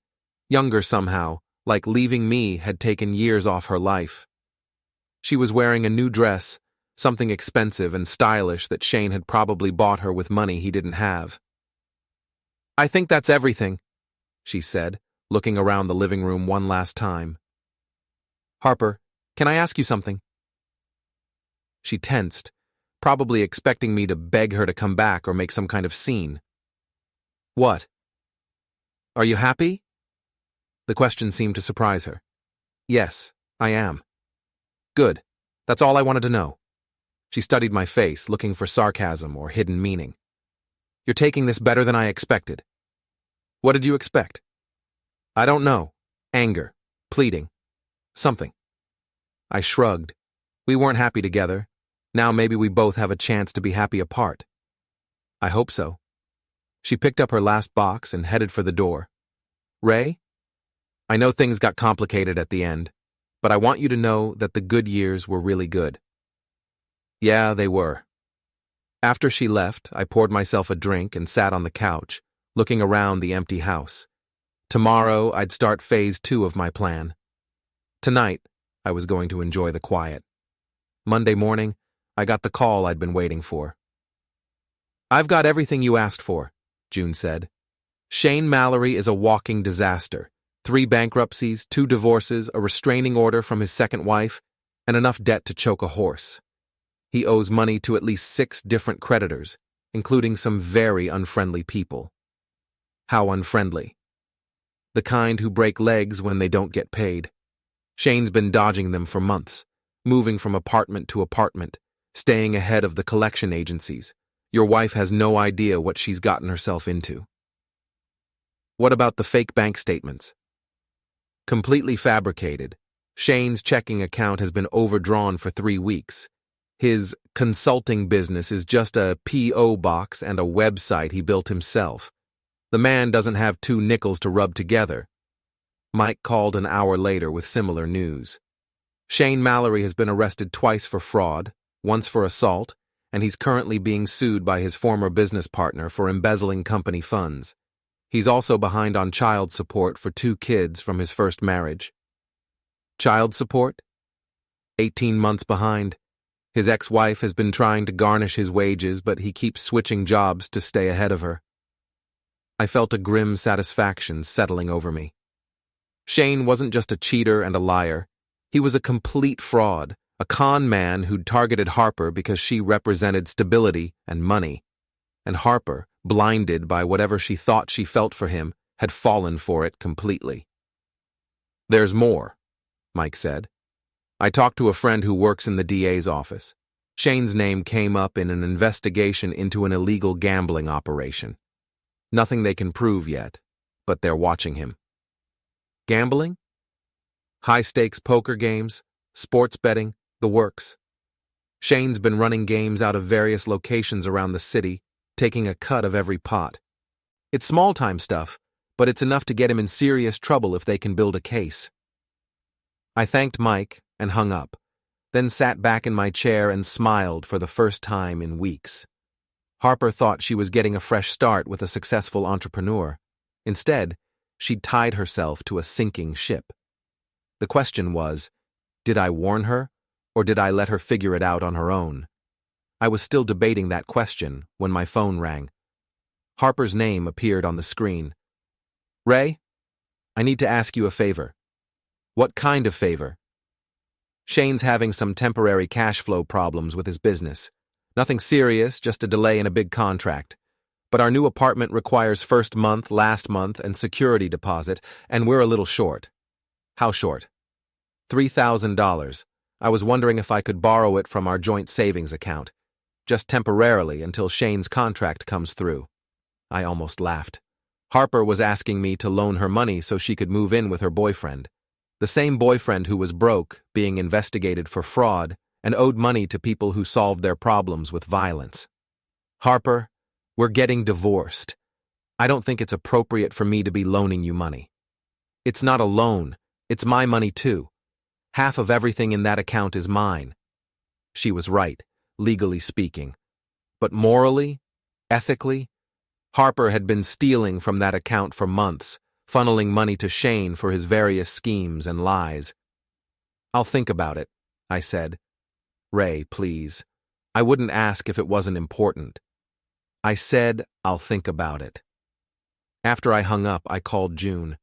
Speaker 1: younger somehow, like leaving me had taken years off her life. She was wearing a new dress, something expensive and stylish that Shane had probably bought her with money he didn't have. "I think that's everything," she said, looking around the living room one last time. "Harper, can I ask you something?" She tensed, probably expecting me to beg her to come back or make some kind of scene. "What?" "Are you happy?" The question seemed to surprise her. "Yes, I am." "Good. That's all I wanted to know." She studied my face, looking for sarcasm or hidden meaning. "You're taking this better than I expected." "What did you expect?" "I don't know. Anger. Pleading. Something." I shrugged. We weren't happy together. Now maybe we both have a chance to be happy apart. "I hope so." She picked up her last box and headed for the door. "Ray, I know things got complicated at the end, but I want you to know that the good years were really good." Yeah, they were. After she left, I poured myself a drink and sat on the couch, looking around the empty house. Tomorrow, I'd start phase 2 of my plan. Tonight, I was going to enjoy the quiet. Monday morning, I got the call I'd been waiting for. "I've got everything you asked for," June said. "Shane Mallory is a walking disaster. 3 bankruptcies, 2 divorces, a restraining order from his second wife, and enough debt to choke a horse. He owes money to at least 6 different creditors, including some very unfriendly people." "How unfriendly?" "The kind who break legs when they don't get paid. Shane's been dodging them for months, moving from apartment to apartment, staying ahead of the collection agencies. Your wife has no idea what she's gotten herself into." "What about the fake bank statements?" "Completely fabricated. Shane's checking account has been overdrawn for 3 weeks. His consulting business is just a P.O. box and a website he built himself. The man doesn't have 2 nickels to rub together." Mike called an hour later with similar news. "Shane Mallory has been arrested twice for fraud, once for assault, and he's currently being sued by his former business partner for embezzling company funds. He's also behind on child support for 2 kids from his first marriage." "Child support?" 18 months behind. His ex-wife has been trying to garnish his wages, but he keeps switching jobs to stay ahead of her. I felt a grim satisfaction settling over me. Shane wasn't just a cheater and a liar. He was a complete fraud, a con man who'd targeted Harper because she represented stability and money. And Harper, blinded by whatever she thought she felt for him, had fallen for it completely. "There's more," Mike said. "I talked to a friend who works in the DA's office. Shane's name came up in an investigation into an illegal gambling operation. Nothing they can prove yet, but they're watching him." "Gambling?" "High-stakes poker games, sports betting, the works. Shane's been running games out of various locations around the city, taking a cut of every pot. It's small-time stuff, but it's enough to get him in serious trouble if they can build a case." I thanked Mike and hung up, then sat back in my chair and smiled for the first time in weeks. Harper thought she was getting a fresh start with a successful entrepreneur. Instead, she'd tied herself to a sinking ship. The question was, did I warn her, or did I let her figure it out on her own? I was still debating that question when my phone rang. Harper's name appeared on the screen. "Ray, I need to ask you a favor." "What kind of favor?" "Shane's having some temporary cash flow problems with his business. Nothing serious, just a delay in a big contract. But our new apartment requires first month, last month, and security deposit, and we're a little short. How short? $3,000. I was wondering if I could borrow it from our joint savings account, just temporarily until Shane's contract comes through. I almost laughed. Harper was asking me to loan her money so she could move in with her boyfriend. The same boyfriend who was broke, being investigated for fraud, and owed money to people who solved their problems with violence. Harper, we're getting divorced. I don't think it's appropriate for me to be loaning you money. It's not a loan, it's my money too. Half of everything in that account is mine. She was right, legally speaking. But morally, ethically, Harper had been stealing from that account for months, funneling money to Shane for his various schemes and lies. I'll think about it, I said. Ray, please. I wouldn't ask if it wasn't important. I said, I'll think about it. After I hung up, I called June.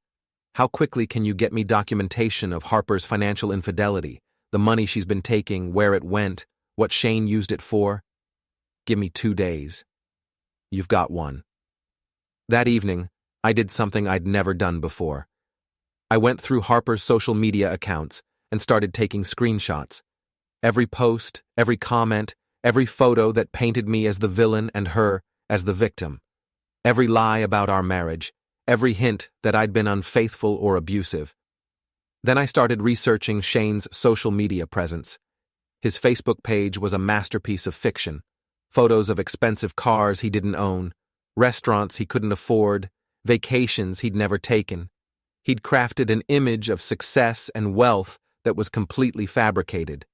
Speaker 1: How quickly can you get me documentation of Harper's financial infidelity, the money she's been taking, where it went, what Shane used it for? Give me 2 days. You've got one. That evening, I did something I'd never done before. I went through Harper's social media accounts and started taking screenshots. Every post, every comment, every photo that painted me as the villain and her as the victim. Every lie about our marriage, every hint that I'd been unfaithful or abusive. Then I started researching Shane's social media presence. His Facebook page was a masterpiece of fiction. Photos of expensive cars he didn't own, restaurants he couldn't afford, vacations he'd never taken. He'd crafted an image of success and wealth that was completely fabricated.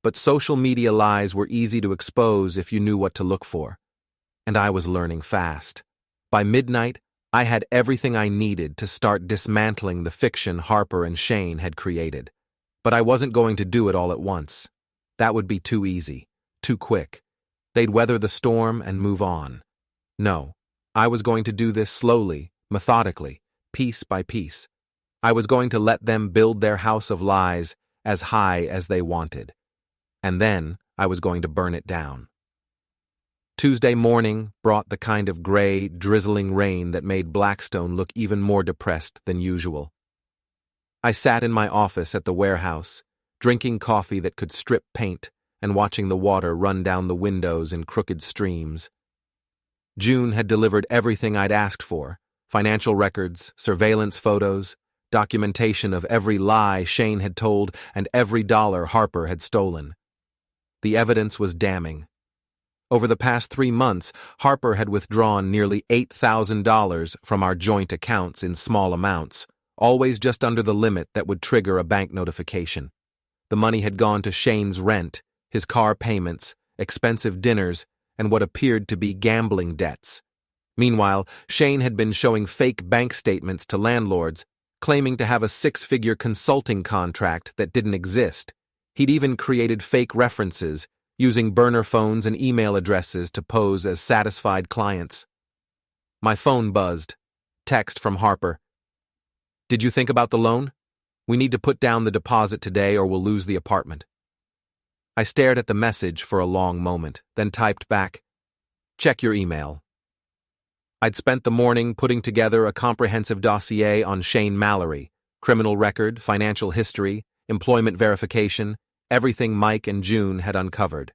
Speaker 1: But social media lies were easy to expose if you knew what to look for. And I was learning fast. By midnight, I had everything I needed to start dismantling the fiction Harper and Shane had created. But I wasn't going to do it all at once. That would be too easy, too quick. They'd weather the storm and move on. No, I was going to do this slowly, methodically, piece by piece. I was going to let them build their house of lies as high as they wanted. And then I was going to burn it down. Tuesday morning brought the kind of gray, drizzling rain that made Blackstone look even more depressed than usual. I sat in my office at the warehouse, drinking coffee that could strip paint and watching the water run down the windows in crooked streams. June had delivered everything I'd asked for: financial records, surveillance photos, documentation of every lie Shane had told and every dollar Harper had stolen. The evidence was damning. Over the past 3 months, Harper had withdrawn nearly $8,000 from our joint accounts in small amounts, always just under the limit that would trigger a bank notification. The money had gone to Shane's rent, his car payments, expensive dinners, and what appeared to be gambling debts. Meanwhile, Shane had been showing fake bank statements to landlords, claiming to have a 6-figure consulting contract that didn't exist. He'd even created fake references, using burner phones and email addresses to pose as satisfied clients. My phone buzzed. Text from Harper. Did you think about the loan? We need to put down the deposit today or we'll lose the apartment. I stared at the message for a long moment, then typed back, check your email. I'd spent the morning putting together a comprehensive dossier on Shane Mallory, criminal record, financial history, employment verification, everything Mike and June had uncovered.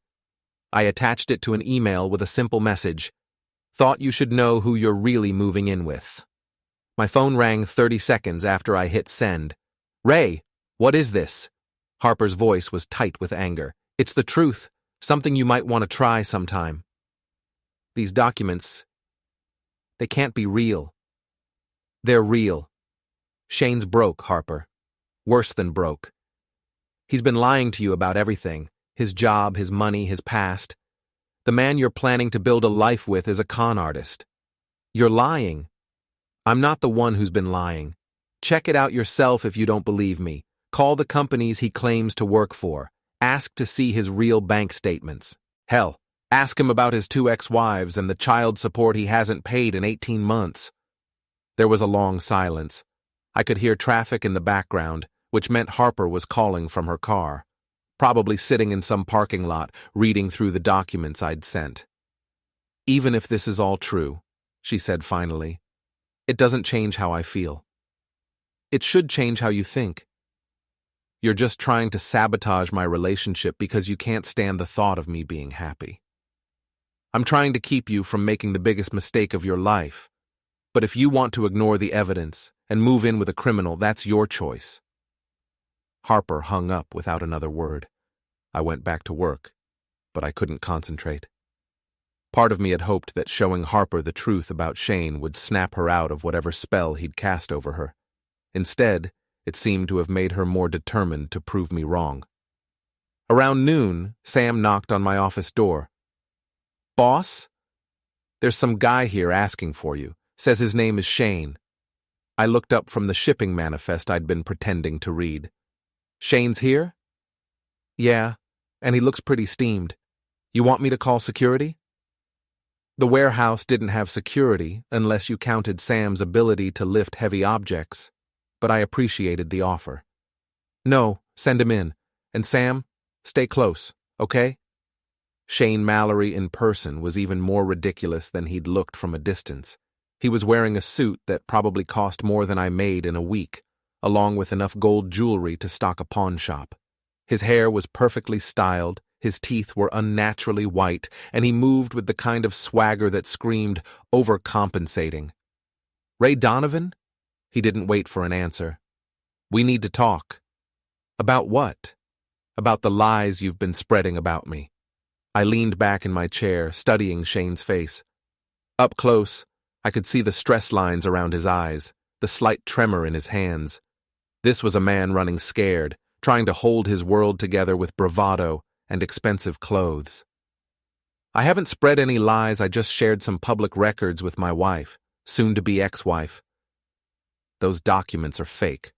Speaker 1: I attached it to an email with a simple message: thought you should know who you're really moving in with. My phone rang 30 seconds after I hit send. Ray, what is this? Harper's voice was tight with anger. It's the truth, something you might want to try sometime. These documents, they can't be real. They're real. Shane's broke, Harper. Worse than broke. He's been lying to you about everything: his job, his money, his past. The man you're planning to build a life with is a con artist. You're lying. I'm not the one who's been lying. Check it out yourself if you don't believe me. Call the companies he claims to work for. Ask to see his real bank statements. Hell, ask him about his 2 ex-wives and the child support he hasn't paid in 18 months. There was a long silence. I could hear traffic in the background, which meant Harper was calling from her car, probably sitting in some parking lot, reading through the documents I'd sent. Even if this is all true, she said finally. It doesn't change how I feel. It should change how you think. You're just trying to sabotage my relationship because you can't stand the thought of me being happy. I'm trying to keep you from making the biggest mistake of your life. But if you want to ignore the evidence and move in with a criminal, that's your choice. Harper hung up without another word. I went back to work, but I couldn't concentrate. Part of me had hoped that showing Harper the truth about Shane would snap her out of whatever spell he'd cast over her. Instead, it seemed to have made her more determined to prove me wrong. Around noon, Sam knocked on my office door. Boss? There's some guy here asking for you. Says his name is Shane. I looked up from the shipping manifest I'd been pretending to read. Shane's here? Yeah, and he looks pretty steamed. You want me to call security? The warehouse didn't have security unless you counted Sam's ability to lift heavy objects, but I appreciated the offer. No, send him in. And Sam, stay close, okay? Shane Mallory in person was even more ridiculous than he'd looked from a distance. He was wearing a suit that probably cost more than I made in a week, along with enough gold jewelry to stock a pawn shop. His hair was perfectly styled, his teeth were unnaturally white, and he moved with the kind of swagger that screamed overcompensating. Ray Donovan? He didn't wait for an answer. We need to talk. About what? About the lies you've been spreading about me. I leaned back in my chair, studying Shane's face. Up close, I could see the stress lines around his eyes, the slight tremor in his hands. This was a man running scared, trying to hold his world together with bravado and expensive clothes. I haven't spread any lies, I just shared some public records with my wife, soon-to-be ex-wife. Those documents are fake.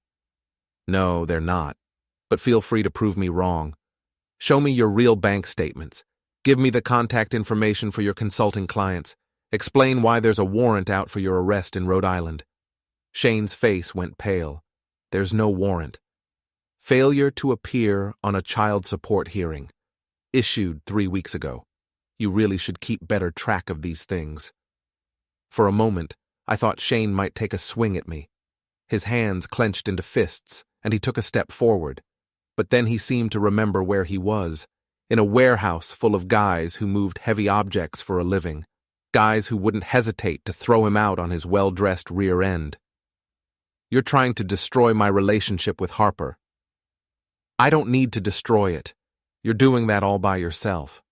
Speaker 1: No, they're not, but feel free to prove me wrong. Show me your real bank statements. Give me the contact information for your consulting clients. Explain why there's a warrant out for your arrest in Rhode Island. Shane's face went pale. There's no warrant. Failure to appear on a child support hearing. Issued 3 weeks ago. You really should keep better track of these things. For a moment, I thought Shane might take a swing at me. His hands clenched into fists, and he took a step forward. But then he seemed to remember where he was. In a warehouse full of guys who moved heavy objects for a living. Guys who wouldn't hesitate to throw him out on his well-dressed rear end. You're trying to destroy my relationship with Harper. I don't need to destroy it. You're doing that all by yourself.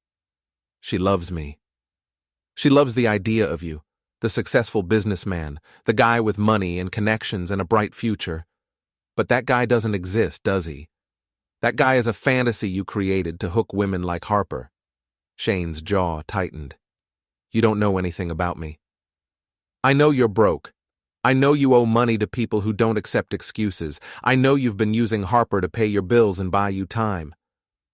Speaker 1: She loves me. She loves the idea of you, the successful businessman, the guy with money and connections and a bright future. But that guy doesn't exist, does he? That guy is a fantasy you created to hook women like Harper. Shane's jaw tightened. You don't know anything about me. I know you're broke. I know you owe money to people who don't accept excuses. I know you've been using Harper to pay your bills and buy you time.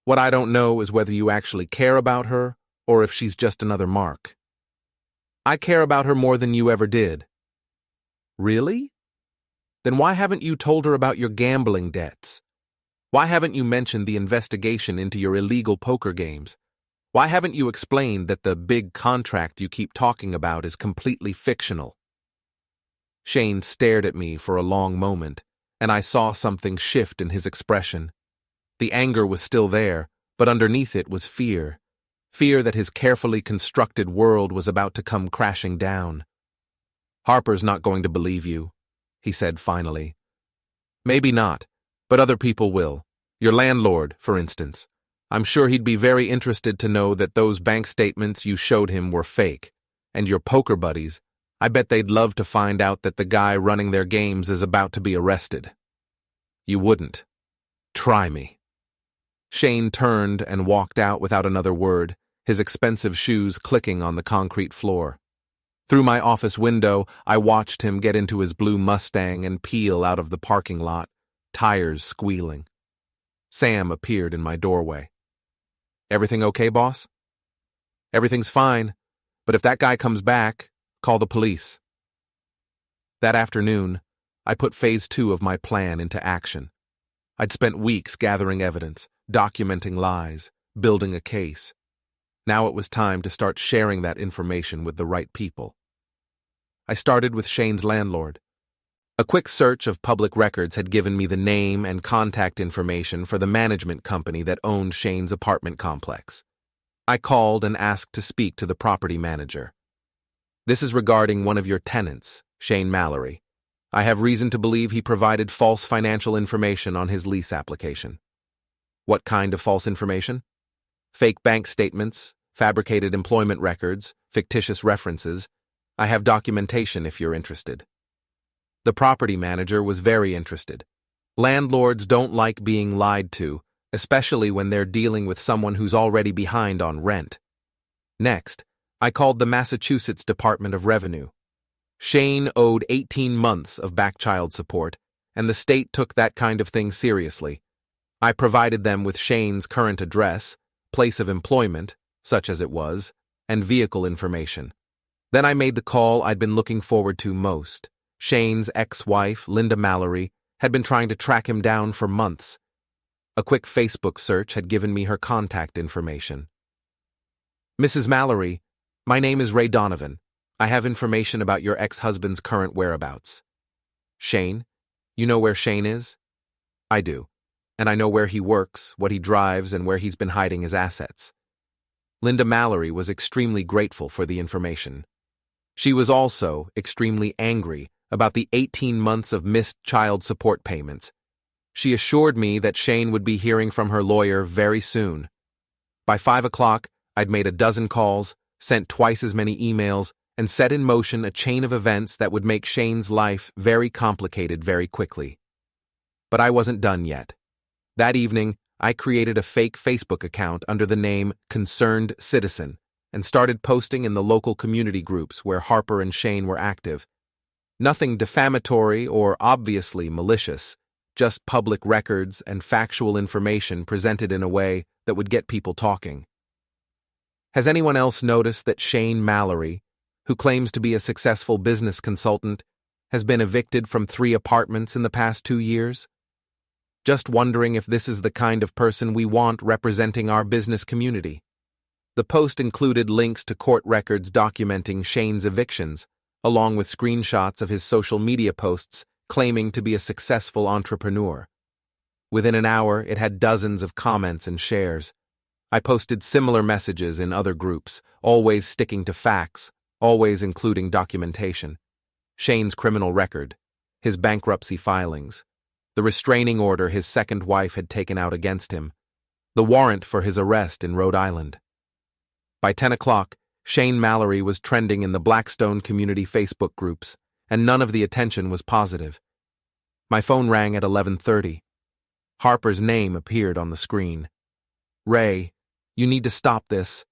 Speaker 1: What I don't know is whether you actually care about her or if she's just another mark. I care about her more than you ever did. Really? Then why haven't you told her about your gambling debts? Why haven't you mentioned the investigation into your illegal poker games? Why haven't you explained that the big contract you keep talking about is completely fictional? Shane stared at me for a long moment, and I saw something shift in his expression. The anger was still there, but underneath it was fear. Fear that his carefully constructed world was about to come crashing down. Harper's not going to believe you, he said finally. Maybe not, but other people will. Your landlord, for instance. I'm sure he'd be very interested to know that those bank statements you showed him were fake. And your poker buddies, I bet they'd love to find out that the guy running their games is about to be arrested. You wouldn't. Try me. Shane turned and walked out without another word, his expensive shoes clicking on the concrete floor. Through my office window, I watched him get into his blue Mustang and peel out of the parking lot, tires squealing. Sam appeared in my doorway. Everything okay, boss? Everything's fine, but if that guy comes back, call the police. That afternoon, I put phase 2 of my plan into action. I'd spent weeks gathering evidence, documenting lies, building a case. Now it was time to start sharing that information with the right people. I started with Shane's landlord. A quick search of public records had given me the name and contact information for the management company that owned Shane's apartment complex. I called and asked to speak to the property manager. This is regarding one of your tenants, Shane Mallory. I have reason to believe he provided false financial information on his lease application. What kind of false information? Fake bank statements, fabricated employment records, fictitious references. I have documentation if you're interested. The property manager was very interested. Landlords don't like being lied to, especially when they're dealing with someone who's already behind on rent. Next, I called the Massachusetts Department of Revenue. Shane owed 18 months of back child support, and the state took that kind of thing seriously. I provided them with Shane's current address, place of employment, such as it was, and vehicle information. Then I made the call I'd been looking forward to most. Shane's ex-wife, Linda Mallory, had been trying to track him down for months. A quick Facebook search had given me her contact information. Mrs. Mallory, my name is Ray Donovan. I have information about your ex-husband's current whereabouts. Shane? You know where Shane is? I do. And I know where he works, what he drives, and where he's been hiding his assets. Linda Mallory was extremely grateful for the information. She was also extremely angry about the 18 months of missed child support payments. She assured me that Shane would be hearing from her lawyer very soon. By 5 o'clock, I'd made a dozen calls, sent twice as many emails, and set in motion a chain of events that would make Shane's life very complicated very quickly. But I wasn't done yet. That evening, I created a fake Facebook account under the name Concerned Citizen and started posting in the local community groups where Harper and Shane were active. Nothing defamatory or obviously malicious, just public records and factual information presented in a way that would get people talking. Has anyone else noticed that Shane Mallory, who claims to be a successful business consultant, has been evicted from 3 apartments in the past 2 years? Just wondering if this is the kind of person we want representing our business community. The post included links to court records documenting Shane's evictions, along with screenshots of his social media posts claiming to be a successful entrepreneur. Within an hour, it had dozens of comments and shares. I posted similar messages in other groups, always sticking to facts, always including documentation. Shane's criminal record, his bankruptcy filings, the restraining order his second wife had taken out against him, the warrant for his arrest in Rhode Island. By 10 o'clock, Shane Mallory was trending in the Blackstone community Facebook groups, and none of the attention was positive. My phone rang at 11:30. Harper's name appeared on the screen. Ray, you need to stop this.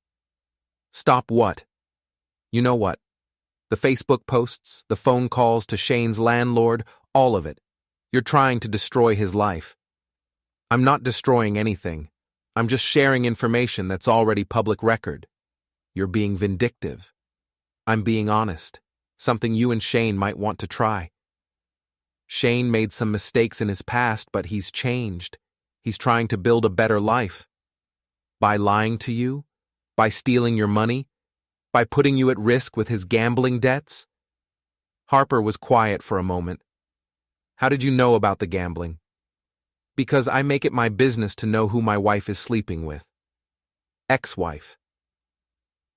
Speaker 1: Stop what? You know what? The Facebook posts, the phone calls to Shane's landlord, all of it. You're trying to destroy his life. I'm not destroying anything. I'm just sharing information that's already public record. You're being vindictive. I'm being honest, something you and Shane might want to try. Shane made some mistakes in his past, but he's changed. He's trying to build a better life. By lying to you? By stealing your money? By putting you at risk with his gambling debts? Harper was quiet for a moment. How did you know about the gambling? Because I make it my business to know who my wife is sleeping with. Ex-wife.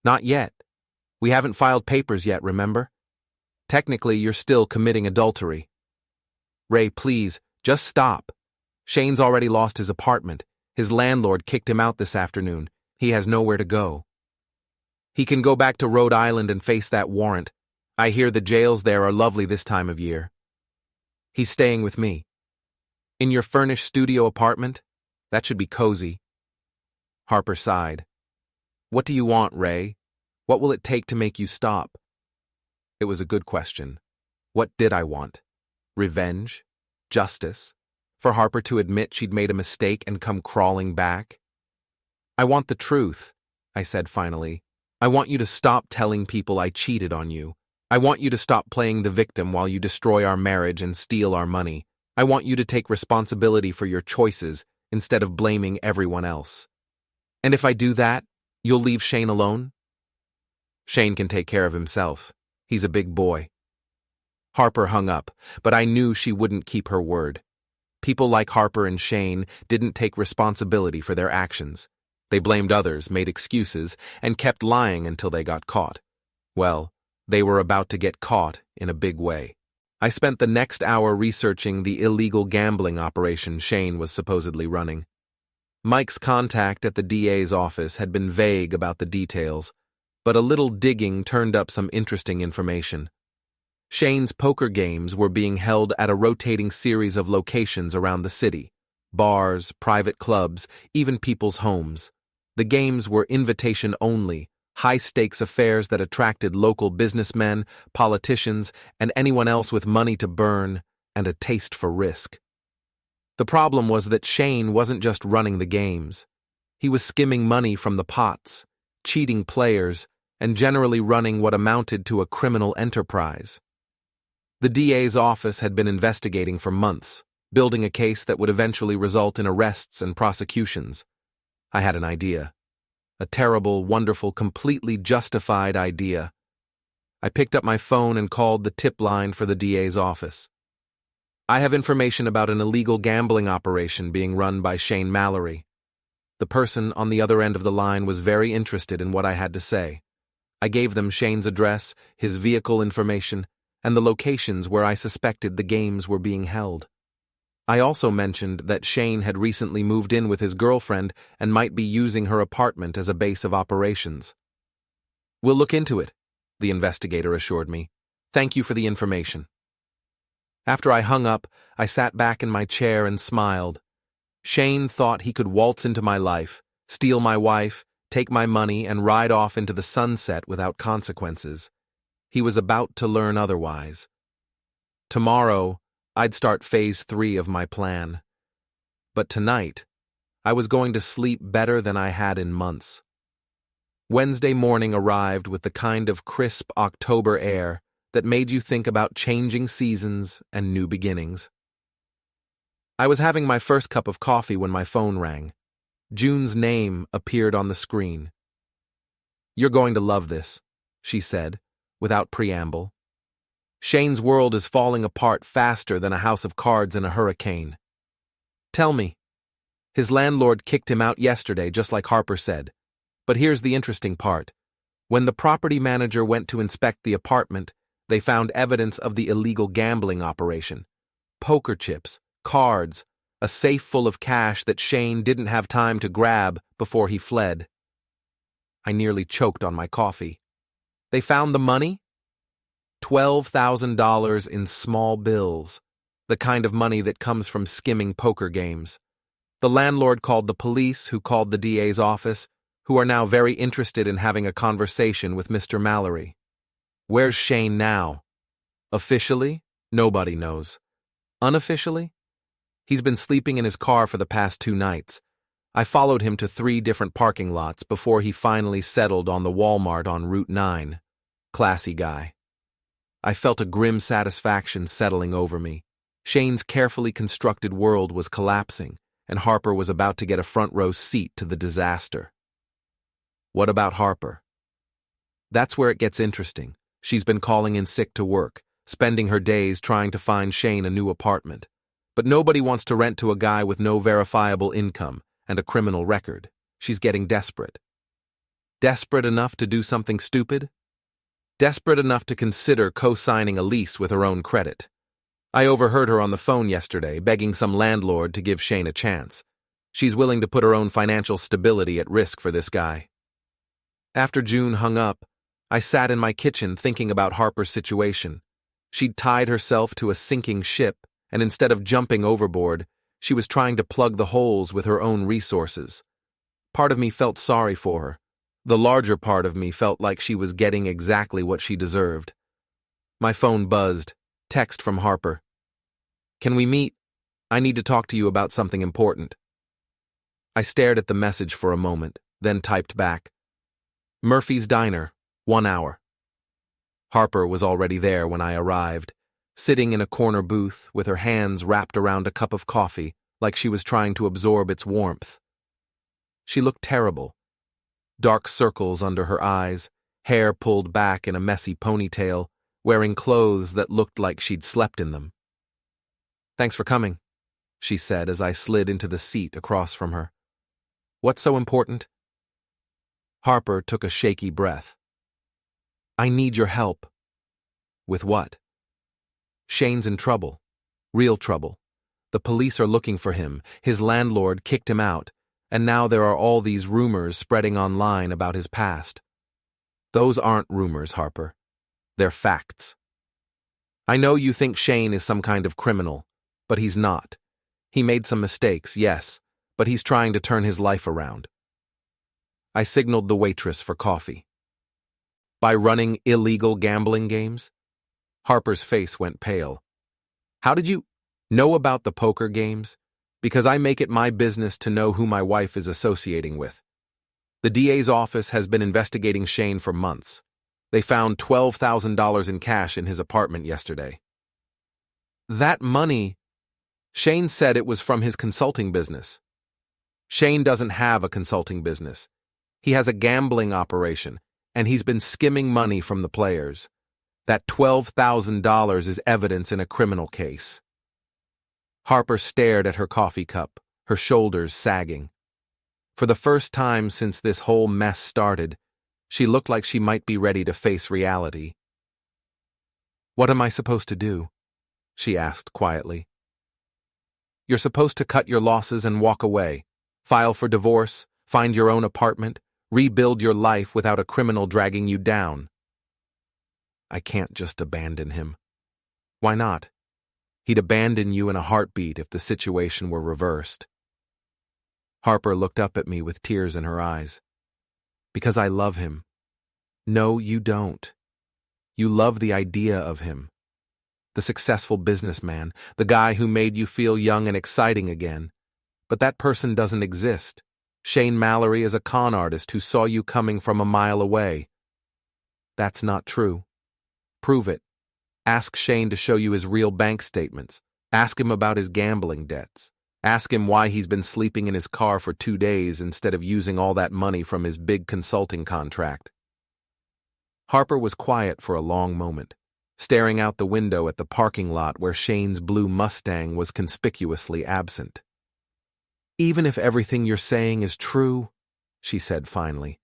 Speaker 1: Not yet. We haven't filed papers yet, remember? Technically, you're still committing adultery. Ray, please, just stop. Shane's already lost his apartment. His landlord kicked him out this afternoon. He has nowhere to go. He can go back to Rhode Island and face that warrant. I hear the jails there are lovely this time of year. He's staying with me. In your furnished studio apartment? That should be cozy. Harper sighed. What do you want, Ray? What will it take to make you stop? It was a good question. What did I want? Revenge? Justice? For Harper to admit she'd made a mistake and come crawling back? I want the truth, I said finally. I want you to stop telling people I cheated on you. I want you to stop playing the victim while you destroy our marriage and steal our money. I want you to take responsibility for your choices instead of blaming everyone else. And if I do that, you'll leave Shane alone? Shane can take care of himself. He's a big boy. Harper hung up, but I knew she wouldn't keep her word. People like Harper and Shane didn't take responsibility for their actions. They blamed others, made excuses, and kept lying until they got caught. Well, they were about to get caught in a big way. I spent the next hour researching the illegal gambling operation Shane was supposedly running. Mike's contact at the DA's office had been vague about the details, but a little digging turned up some interesting information. Shane's poker games were being held at a rotating series of locations around the city: bars, private clubs, even people's homes. The games were invitation-only, high-stakes affairs that attracted local businessmen, politicians, and anyone else with money to burn and a taste for risk. The problem was that Shane wasn't just running the games. He was skimming money from the pots, cheating players, and generally running what amounted to a criminal enterprise. The DA's office had been investigating for months, building a case that would eventually result in arrests and prosecutions. I had an idea. A terrible, wonderful, completely justified idea. I picked up my phone and called the tip line for the DA's office. "I have information about an illegal gambling operation being run by Shane Mallory." The person on the other end of the line was very interested in what I had to say. I gave them Shane's address, his vehicle information, and the locations where I suspected the games were being held. I also mentioned that Shane had recently moved in with his girlfriend and might be using her apartment as a base of operations. "We'll look into it," the investigator assured me. "Thank you for the information." After I hung up, I sat back in my chair and smiled. Shane thought he could waltz into my life, steal my wife, take my money, and ride off into the sunset without consequences. He was about to learn otherwise. Tomorrow, I'd start phase 3 of my plan. But tonight, I was going to sleep better than I had in months. Wednesday morning arrived with the kind of crisp October air that made you think about changing seasons and new beginnings. I was having my first cup of coffee when my phone rang. June's name appeared on the screen. "You're going to love this," she said, without preamble. "Shane's world is falling apart faster than a house of cards in a hurricane." "Tell me." "His landlord kicked him out yesterday, just like Harper said. But here's the interesting part. When the property manager went to inspect the apartment, they found evidence of the illegal gambling operation. Poker chips, cards, a safe full of cash that Shane didn't have time to grab before he fled." I nearly choked on my coffee. "They found the money?" $12,000 in small bills, the kind of money that comes from skimming poker games. The landlord called the police, who called the DA's office, who are now very interested in having a conversation with Mr. Mallory. Where's Shane now? Officially, nobody knows. Unofficially? He's been sleeping in his car for the past 2 nights. I followed him to 3 different parking lots before he finally settled on the Walmart on Route 9. Classy guy. I felt a grim satisfaction settling over me. Shane's carefully constructed world was collapsing, and Harper was about to get a front-row seat to the disaster. What about Harper? That's where it gets interesting. She's been calling in sick to work, spending her days trying to find Shane a new apartment. But nobody wants to rent to a guy with no verifiable income and a criminal record. She's getting desperate. Desperate enough to do something stupid? Desperate enough to consider co-signing a lease with her own credit. I overheard her on the phone yesterday, begging some landlord to give Shane a chance. She's willing to put her own financial stability at risk for this guy. After June hung up, I sat in my kitchen thinking about Harper's situation. She'd tied herself to a sinking ship, and instead of jumping overboard, she was trying to plug the holes with her own resources. Part of me felt sorry for her. The larger part of me felt like she was getting exactly what she deserved. My phone buzzed. Text from Harper. "Can we meet? I need to talk to you about something important." I stared at the message for a moment, then typed back. "Murphy's Diner, 1 hour." Harper was already there when I arrived, sitting in a corner booth with her hands wrapped around a cup of coffee like she was trying to absorb its warmth. She looked terrible. Dark circles under her eyes, hair pulled back in a messy ponytail, wearing clothes that looked like she'd slept in them. "Thanks for coming," she said as I slid into the seat across from her. "What's so important?" Harper took a shaky breath. "I need your help." "With what?" "Shane's in trouble. Real trouble. The police are looking for him. His landlord kicked him out, and now there are all these rumors spreading online about his past." "Those aren't rumors, Harper. They're facts. I know you think Shane is some kind of criminal, but he's not. He made some mistakes, yes, but he's trying to turn his life around." I signaled the waitress for coffee. "By running illegal gambling games?" Harper's face went pale. "How did you know about the poker games? Because I make it my business to know who my wife is associating with. The DA's office has been investigating Shane for months. They found $12,000 in cash in his apartment yesterday." "That money," Shane said it was from his consulting business. "Shane doesn't have a consulting business. He has a gambling operation, and he's been skimming money from the players. That $12,000 is evidence in a criminal case." Harper stared at her coffee cup, her shoulders sagging. For the first time since this whole mess started, she looked like she might be ready to face reality. "What am I supposed to do?" she asked quietly. "You're supposed to cut your losses and walk away, file for divorce, find your own apartment, rebuild your life without a criminal dragging you down." "I can't just abandon him." "Why not? He'd abandon you in a heartbeat if the situation were reversed." Harper looked up at me with tears in her eyes. "Because I love him." "No, you don't. You love the idea of him. The successful businessman, the guy who made you feel young and exciting again. But that person doesn't exist. Shane Mallory is a con artist who saw you coming from a mile away." "That's not true." "Prove it. Ask Shane to show you his real bank statements. Ask him about his gambling debts. Ask him why he's been sleeping in his car for 2 days instead of using all that money from his big consulting contract." Harper was quiet for a long moment, staring out the window at the parking lot where Shane's blue Mustang was conspicuously absent. "Even if everything you're saying is true," she said finally,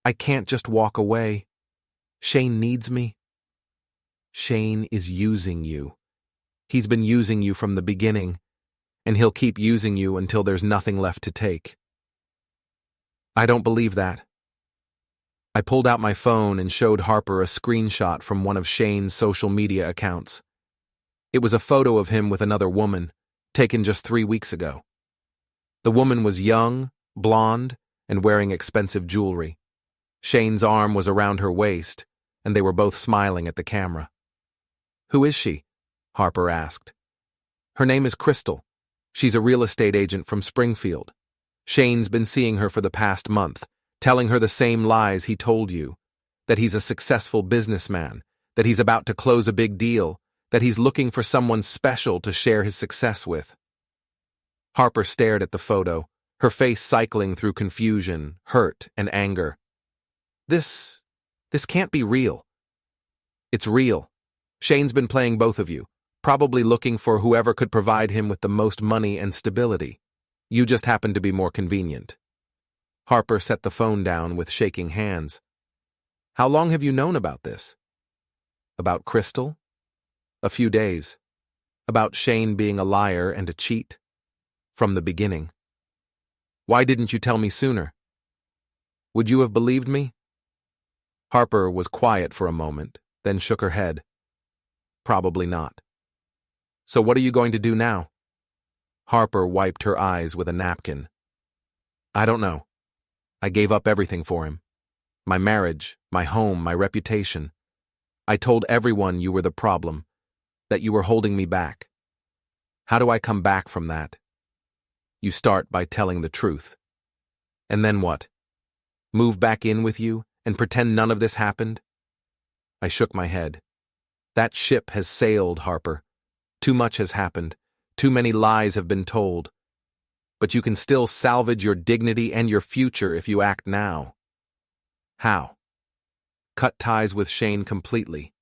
Speaker 1: "I can't just walk away. Shane needs me." "Shane is using you. He's been using you from the beginning, and he'll keep using you until there's nothing left to take." "I don't believe that." I pulled out my phone and showed Harper a screenshot from one of Shane's social media accounts. It was a photo of him with another woman, taken just 3 weeks ago. The woman was young, blonde, and wearing expensive jewelry. Shane's arm was around her waist, and they were both smiling at the camera. "Who is she?" Harper asked. "Her name is Crystal. She's a real estate agent from Springfield. Shane's been seeing her for the past month, telling her the same lies he told you, that he's a successful businessman, that he's about to close a big deal, that he's looking for someone special to share his success with." Harper stared at the photo, her face cycling through confusion, hurt, and anger. This can't be real." "It's real. Shane's been playing both of you, probably looking for whoever could provide him with the most money and stability. You just happen to be more convenient." Harper set the phone down with shaking hands. "How long have you known about this?" "About Crystal?" "A few days. About Shane being a liar and a cheat. From the beginning." "Why didn't you tell me sooner?" "Would you have believed me?" Harper was quiet for a moment, then shook her head. "Probably not." "So what are you going to do now?" Harper wiped her eyes with a napkin. "I don't know. I gave up everything for him. My marriage, my home, my reputation. I told everyone you were the problem, that you were holding me back. How do I come back from that? You start by telling the truth. And then what? Move back in with you and pretend none of this happened?" I shook my head. "That ship has sailed, Harper. Too much has happened. Too many lies have been told. But you can still salvage your dignity and your future if you act now." "How?" "Cut ties with Shane completely.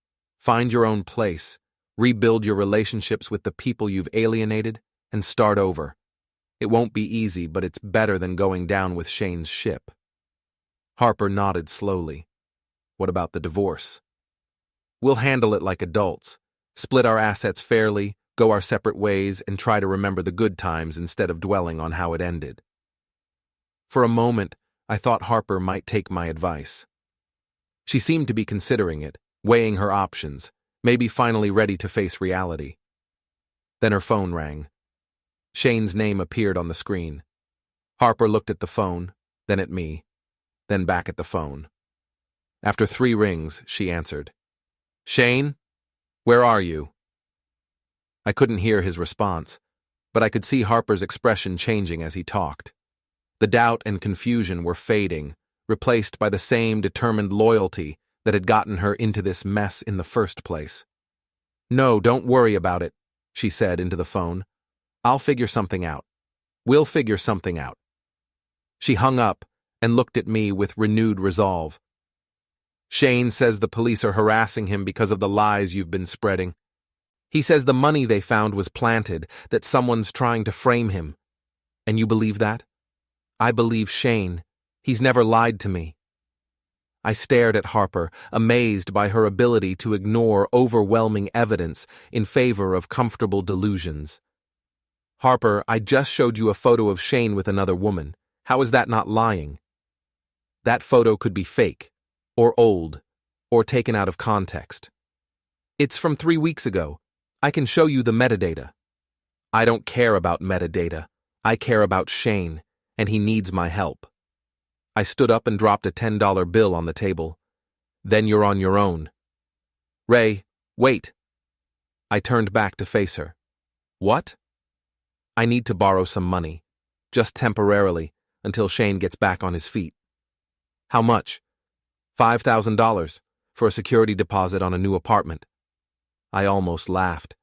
Speaker 1: Find your own place, rebuild your relationships with the people you've alienated, and start over. It won't be easy, but it's better than going down with Shane's ship. Harper nodded slowly. What about the divorce? We'll handle it like adults, split our assets fairly, go our separate ways, and try to remember the good times instead of dwelling on how it ended. For a moment, I thought Harper might take my advice. She seemed to be considering it, weighing her options, maybe finally ready to face reality. Then her phone rang. Shane's name appeared on the screen. Harper looked at the phone, then at me, then back at the phone. After 3 rings, she answered. Shane? Where are you? I couldn't hear his response, but I could see Harper's expression changing as he talked. The doubt and confusion were fading, replaced by the same determined loyalty that had gotten her into this mess in the first place. No, don't worry about it, she said into the phone. I'll figure something out. We'll figure something out. She hung up and looked at me with renewed resolve. Shane says the police are harassing him because of the lies you've been spreading. He says the money they found was planted, that someone's trying to frame him. And you believe that? I believe Shane. He's never lied to me. I stared at Harper, amazed by her ability to ignore overwhelming evidence in favor of comfortable delusions. Harper, I just showed you a photo of Shane with another woman. How is that not lying? That photo could be fake, or old, or taken out of context. It's from 3 weeks ago. I can show you the metadata. I don't care about metadata. I care about Shane, and he needs my help. I stood up and dropped a $10 bill on the table. Then you're on your own. Ray, wait. I turned back to face her. What? I need to borrow some money, just temporarily, until Shane gets back on his feet. How much? $5,000 for a security deposit on a new apartment. I almost laughed.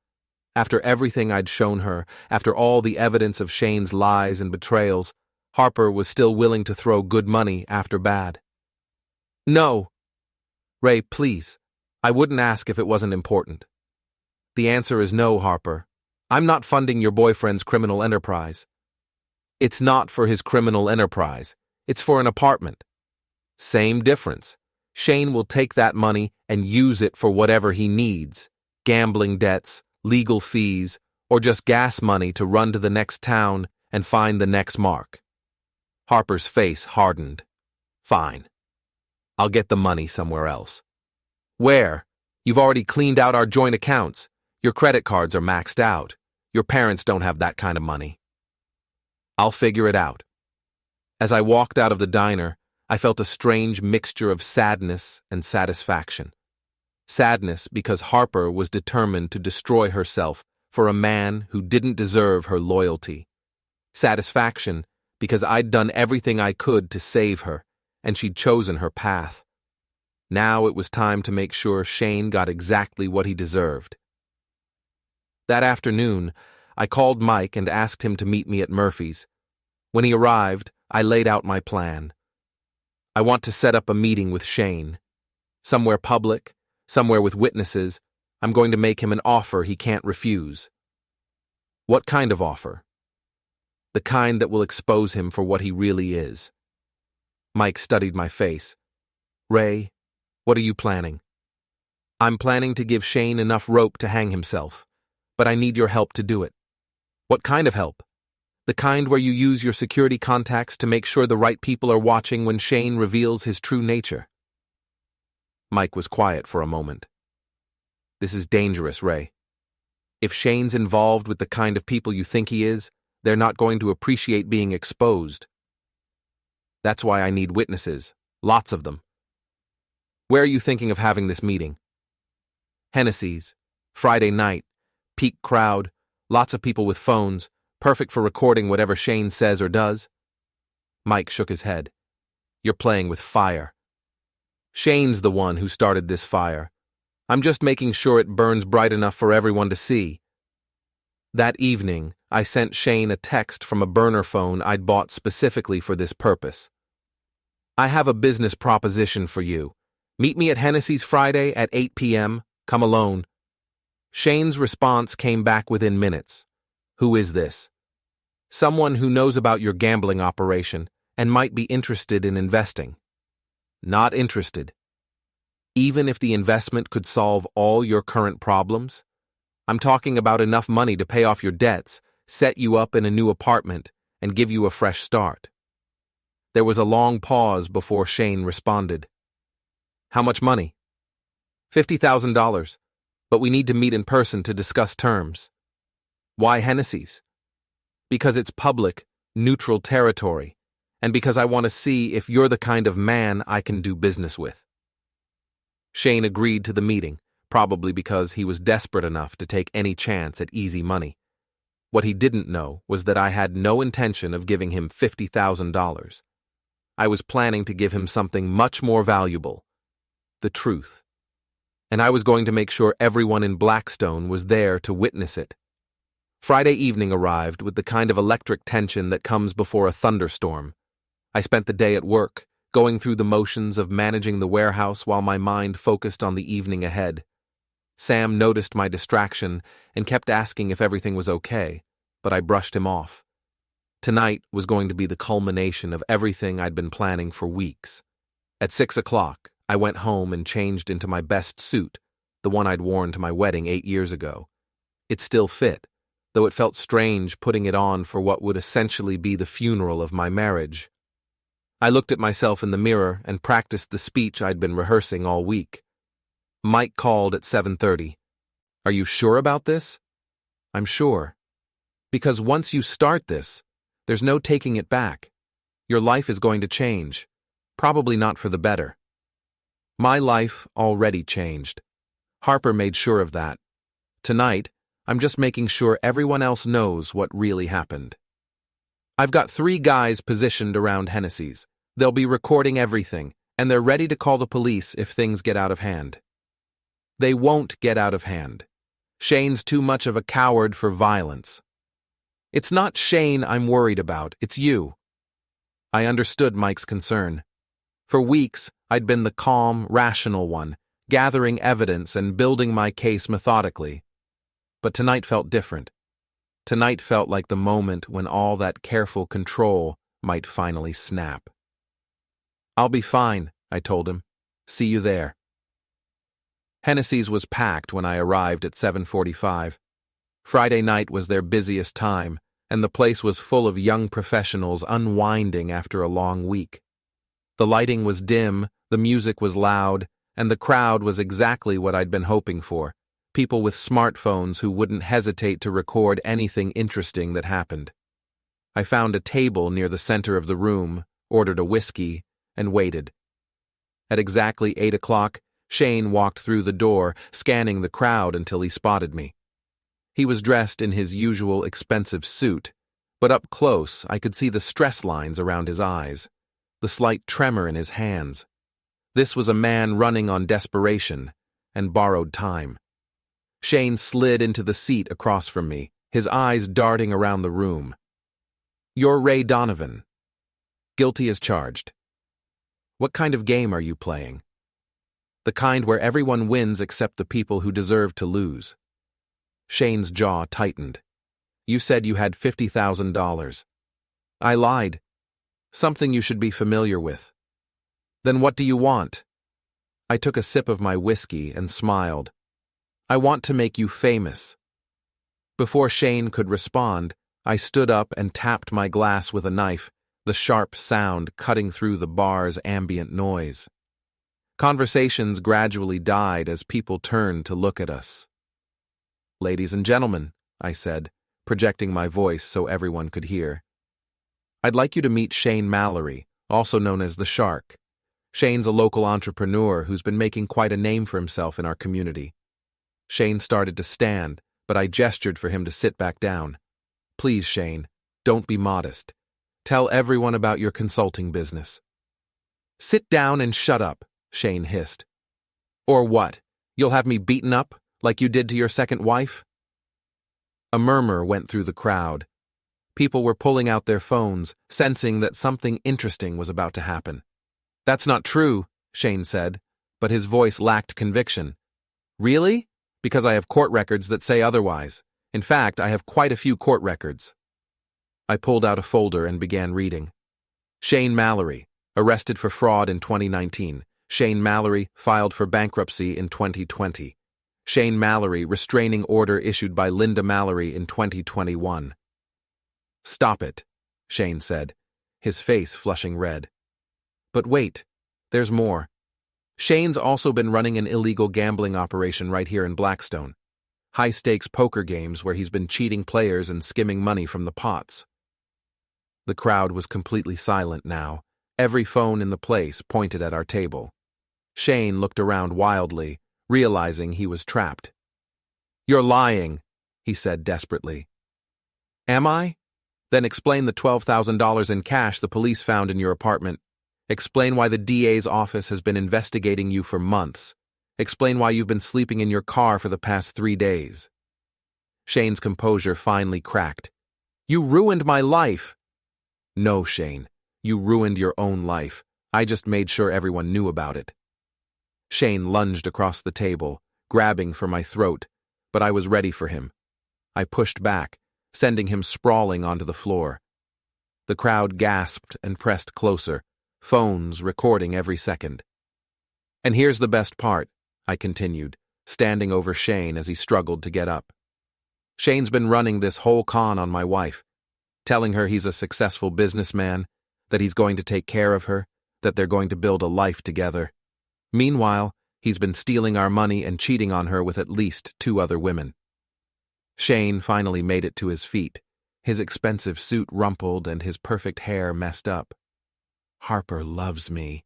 Speaker 1: After everything I'd shown her, after all the evidence of Shane's lies and betrayals, Harper was still willing to throw good money after bad. No. Ray, please. I wouldn't ask if it wasn't important. The answer is no, Harper. I'm not funding your boyfriend's criminal enterprise. It's not for his criminal enterprise. It's for an apartment. Same difference. Shane will take that money and use it for whatever he needs. Gambling debts, legal fees, or just gas money to run to the next town and find the next mark. Harper's face hardened. Fine. I'll get the money somewhere else. Where? You've already cleaned out our joint accounts. Your credit cards are maxed out. Your parents don't have that kind of money. I'll figure it out. As I walked out of the diner, I felt a strange mixture of sadness and satisfaction. Sadness because Harper was determined to destroy herself for a man who didn't deserve her loyalty. Satisfaction because I'd done everything I could to save her, and she'd chosen her path. Now it was time to make sure Shane got exactly what he deserved. That afternoon, I called Mike and asked him to meet me at Murphy's. When he arrived, I laid out my plan. I want to set up a meeting with Shane. Somewhere public, somewhere with witnesses. I'm going to make him an offer he can't refuse. What kind of offer? The kind that will expose him for what he really is. Mike studied my face. Ray, what are you planning? I'm planning to give Shane enough rope to hang himself, but I need your help to do it. What kind of help? The kind where you use your security contacts to make sure the right people are watching when Shane reveals his true nature. Mike was quiet for a moment. This is dangerous, Ray. If Shane's involved with the kind of people you think he is, they're not going to appreciate being exposed. That's why I need witnesses, lots of them. Where are you thinking of having this meeting? Hennessy's, Friday night, peak crowd, lots of people with phones, perfect for recording whatever Shane says or does. Mike shook his head. You're playing with fire. Shane's the one who started this fire. I'm just making sure it burns bright enough for everyone to see. That evening, I sent Shane a text from a burner phone I'd bought specifically for this purpose. I have a business proposition for you. Meet me at Hennessy's Friday at 8 p.m. Come alone. Shane's response came back within minutes. Who is this? Someone who knows about your gambling operation and might be interested in investing. Not interested. Even if the investment could solve all your current problems? I'm talking about enough money to pay off your debts, set you up in a new apartment, and give you a fresh start. There was a long pause before Shane responded. How much money? $50,000, but we need to meet in person to discuss terms. Why Hennessy's? Because it's public, neutral territory, and because I want to see if you're the kind of man I can do business with. Shane agreed to the meeting, probably because he was desperate enough to take any chance at easy money. What he didn't know was that I had no intention of giving him $50,000. I was planning to give him something much more valuable, the truth. And I was going to make sure everyone in Blackstone was there to witness it. Friday evening arrived with the kind of electric tension that comes before a thunderstorm. I spent the day at work, going through the motions of managing the warehouse while my mind focused on the evening ahead. Sam noticed my distraction and kept asking if everything was okay, but I brushed him off. Tonight was going to be the culmination of everything I'd been planning for weeks. At 6 o'clock, I went home and changed into my best suit, the one I'd worn to my wedding 8 years ago. It still fit, though it felt strange putting it on for what would essentially be the funeral of my marriage. I looked at myself in the mirror and practiced the speech I'd been rehearsing all week. Mike called at 7:30. Are you sure about this? I'm sure. Because once you start this, there's no taking it back. Your life is going to change. Probably not for the better. My life already changed. Harper made sure of that. Tonight, I'm just making sure everyone else knows what really happened. I've got 3 guys positioned around Hennessy's. They'll be recording everything, and they're ready to call the police if things get out of hand. They won't get out of hand. Shane's too much of a coward for violence. It's not Shane I'm worried about, it's you. I understood Mike's concern. For weeks, I'd been the calm, rational one, gathering evidence and building my case methodically. But tonight felt different. Tonight felt like the moment when all that careful control might finally snap. I'll be fine, I told him. See you there. Hennessy's was packed when I arrived at 7:45. Friday night was their busiest time, and the place was full of young professionals unwinding after a long week. The lighting was dim, the music was loud, and the crowd was exactly what I'd been hoping for. People with smartphones who wouldn't hesitate to record anything interesting that happened. I found a table near the center of the room, ordered a whiskey, and waited. At exactly 8 o'clock, Shane walked through the door, scanning the crowd until he spotted me. He was dressed in his usual expensive suit, but up close I could see the stress lines around his eyes, the slight tremor in his hands. This was a man running on desperation and borrowed time. Shane slid into the seat across from me, his eyes darting around the room. You're Ray Donovan. Guilty as charged. What kind of game are you playing? The kind where everyone wins except the people who deserve to lose. Shane's jaw tightened. You said you had $50,000. I lied. Something you should be familiar with. Then what do you want? I took a sip of my whiskey and smiled. I want to make you famous. Before Shane could respond, I stood up and tapped my glass with a knife, the sharp sound cutting through the bar's ambient noise. Conversations gradually died as people turned to look at us. Ladies and gentlemen, I said, projecting my voice so everyone could hear. I'd like you to meet Shane Mallory, also known as the Shark. Shane's a local entrepreneur who's been making quite a name for himself in our community. Shane started to stand, but I gestured for him to sit back down. Please, Shane, don't be modest. Tell everyone about your consulting business. Sit down and shut up, Shane hissed. Or what? You'll have me beaten up, like you did to your second wife? A murmur went through the crowd. People were pulling out their phones, sensing that something interesting was about to happen. That's not true, Shane said, but his voice lacked conviction. Really? Because I have court records that say otherwise. In fact, I have quite a few court records. I pulled out a folder and began reading. Shane Mallory, arrested for fraud in 2019. Shane Mallory filed for bankruptcy in 2020. Shane Mallory restraining order issued by Linda Mallory in 2021. Stop it, Shane said, his face flushing red. But wait, there's more. Shane's also been running an illegal gambling operation right here in Blackstone. High-stakes poker games where he's been cheating players and skimming money from the pots. The crowd was completely silent now. Every phone in the place pointed at our table. Shane looked around wildly, realizing he was trapped. You're lying, he said desperately. Am I? Then explain the $12,000 in cash the police found in your apartment. Explain why the DA's office has been investigating you for months. Explain why you've been sleeping in your car for the past 3 days. Shane's composure finally cracked. You ruined my life. No, Shane, you ruined your own life. I just made sure everyone knew about it. Shane lunged across the table, grabbing for my throat, but I was ready for him. I pushed back, sending him sprawling onto the floor. The crowd gasped and pressed closer, phones recording every second. And here's the best part, I continued, standing over Shane as he struggled to get up. Shane's been running this whole con on my wife, telling her he's a successful businessman, that he's going to take care of her, that they're going to build a life together. Meanwhile, he's been stealing our money and cheating on her with at least 2 other women. Shane finally made it to his feet, his expensive suit rumpled and his perfect hair messed up. Harper loves me.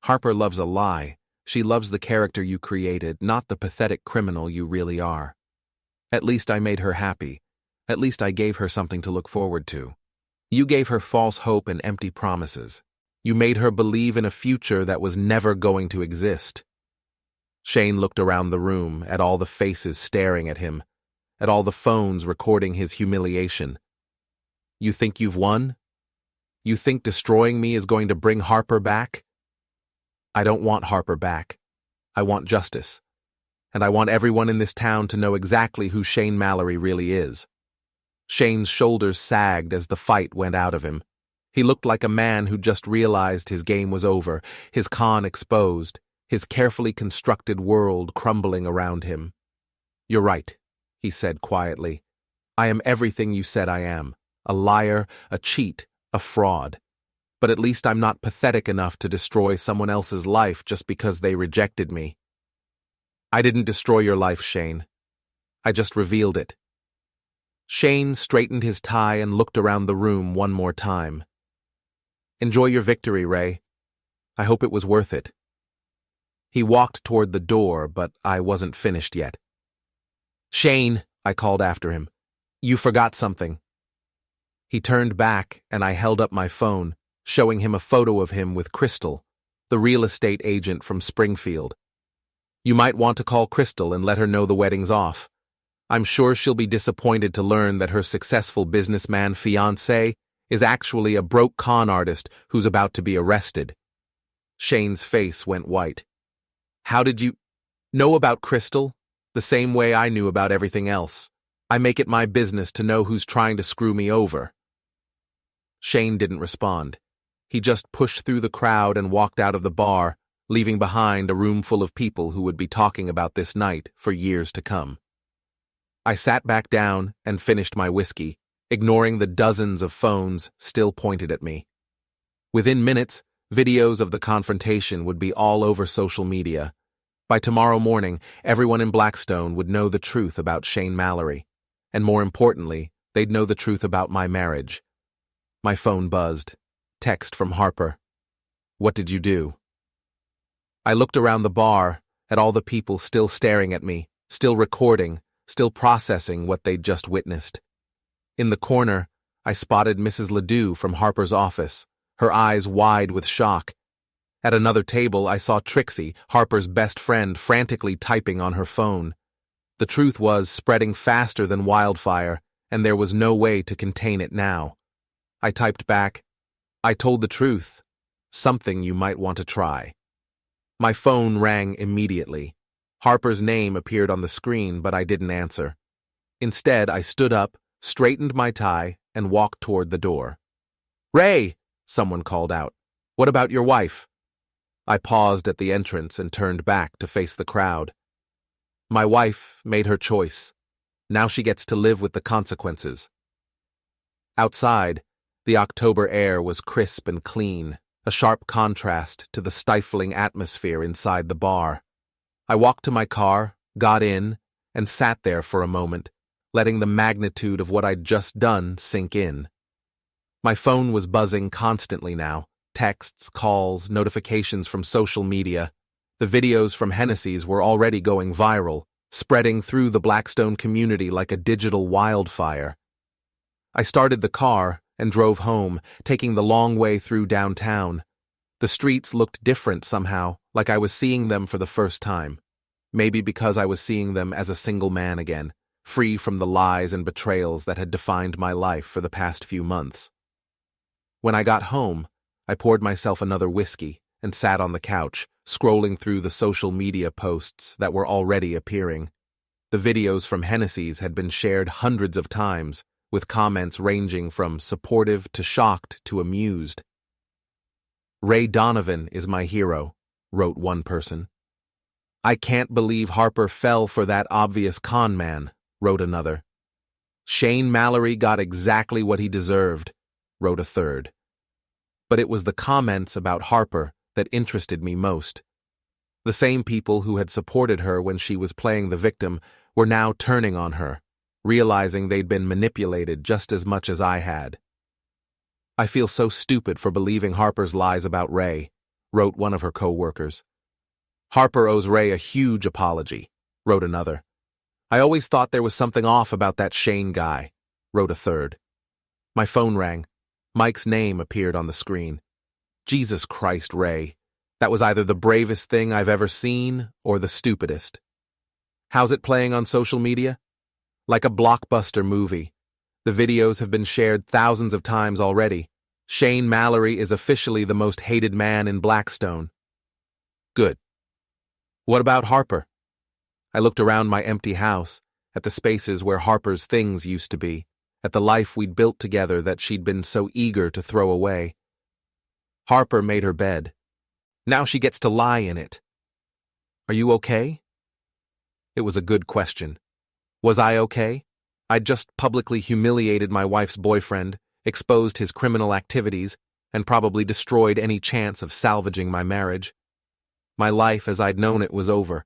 Speaker 1: Harper loves a lie. She loves the character you created, not the pathetic criminal you really are. At least I made her happy. At least I gave her something to look forward to. You gave her false hope and empty promises. You made her believe in a future that was never going to exist. Shane looked around the room at all the faces staring at him, at all the phones recording his humiliation. You think you've won? You think destroying me is going to bring Harper back? I don't want Harper back. I want justice. And I want everyone in this town to know exactly who Shane Mallory really is. Shane's shoulders sagged as the fight went out of him. He looked like a man who just realized his game was over, his con exposed, his carefully constructed world crumbling around him. You're right, he said quietly. I am everything you said I am. A liar, a cheat, a fraud. But at least I'm not pathetic enough to destroy someone else's life just because they rejected me. I didn't destroy your life, Shane. I just revealed it. Shane straightened his tie and looked around the room one more time. Enjoy your victory, Ray. I hope it was worth it. He walked toward the door, but I wasn't finished yet. Shane, I called after him. You forgot something. He turned back, and I held up my phone, showing him a photo of him with Crystal, the real estate agent from Springfield. You might want to call Crystal and let her know the wedding's off. I'm sure she'll be disappointed to learn that her successful businessman fiancé is actually a broke con artist who's about to be arrested. Shane's face went white. How did you know about Crystal? The same way I knew about everything else. I make it my business to know who's trying to screw me over. Shane didn't respond. He just pushed through the crowd and walked out of the bar, leaving behind a room full of people who would be talking about this night for years to come. I sat back down and finished my whiskey, ignoring the dozens of phones still pointed at me. Within minutes, videos of the confrontation would be all over social media. By tomorrow morning, everyone in Blackstone would know the truth about Shane Mallory. And more importantly, they'd know the truth about my marriage. My phone buzzed. Text from Harper. What did you do? I looked around the bar, at all the people still staring at me, still recording, still processing what they'd just witnessed. In the corner, I spotted Mrs. Ledoux from Harper's office, her eyes wide with shock. At another table, I saw Trixie, Harper's best friend, frantically typing on her phone. The truth was spreading faster than wildfire, and there was no way to contain it now. I typed back, I told the truth. Something you might want to try. My phone rang immediately. Harper's name appeared on the screen, but I didn't answer. Instead, I stood up, straightened my tie, and walked toward the door. "Ray!" someone called out. "What about your wife?" I paused at the entrance and turned back to face the crowd. My wife made her choice. Now she gets to live with the consequences. Outside, the October air was crisp and clean, a sharp contrast to the stifling atmosphere inside the bar. I walked to my car, got in, and sat there for a moment, letting the magnitude of what I'd just done sink in. My phone was buzzing constantly now. Texts, calls, notifications from social media. The videos from Hennessy's were already going viral, spreading through the Blackstone community like a digital wildfire. I started the car and drove home, taking the long way through downtown. The streets looked different somehow, like I was seeing them for the first time. Maybe because I was seeing them as a single man again, free from the lies and betrayals that had defined my life for the past few months. When I got home, I poured myself another whiskey and sat on the couch, scrolling through the social media posts that were already appearing. The videos from Hennessy's had been shared hundreds of times, with comments ranging from supportive to shocked to amused. "Ray Donovan is my hero," wrote one person. "I can't believe Harper fell for that obvious con man," wrote another. "Shane Mallory got exactly what he deserved," wrote a third. But it was the comments about Harper that interested me most. The same people who had supported her when she was playing the victim were now turning on her, realizing they'd been manipulated just as much as I had. "I feel so stupid for believing Harper's lies about Ray," wrote one of her co-workers. "Harper owes Ray a huge apology," wrote another. "I always thought there was something off about that Shane guy," wrote a third. My phone rang. Mike's name appeared on the screen. Jesus Christ, Ray. That was either the bravest thing I've ever seen or the stupidest. "How's it playing on social media?" "Like a blockbuster movie. The videos have been shared thousands of times already. Shane Mallory is officially the most hated man in Blackstone." "Good. What about Harper?" I looked around my empty house, at the spaces where Harper's things used to be, at the life we'd built together that she'd been so eager to throw away. "Harper made her bed. Now she gets to lie in it." "Are you okay?" It was a good question. Was I okay? I'd just publicly humiliated my wife's boyfriend, exposed his criminal activities, and probably destroyed any chance of salvaging my marriage. My life as I'd known it was over.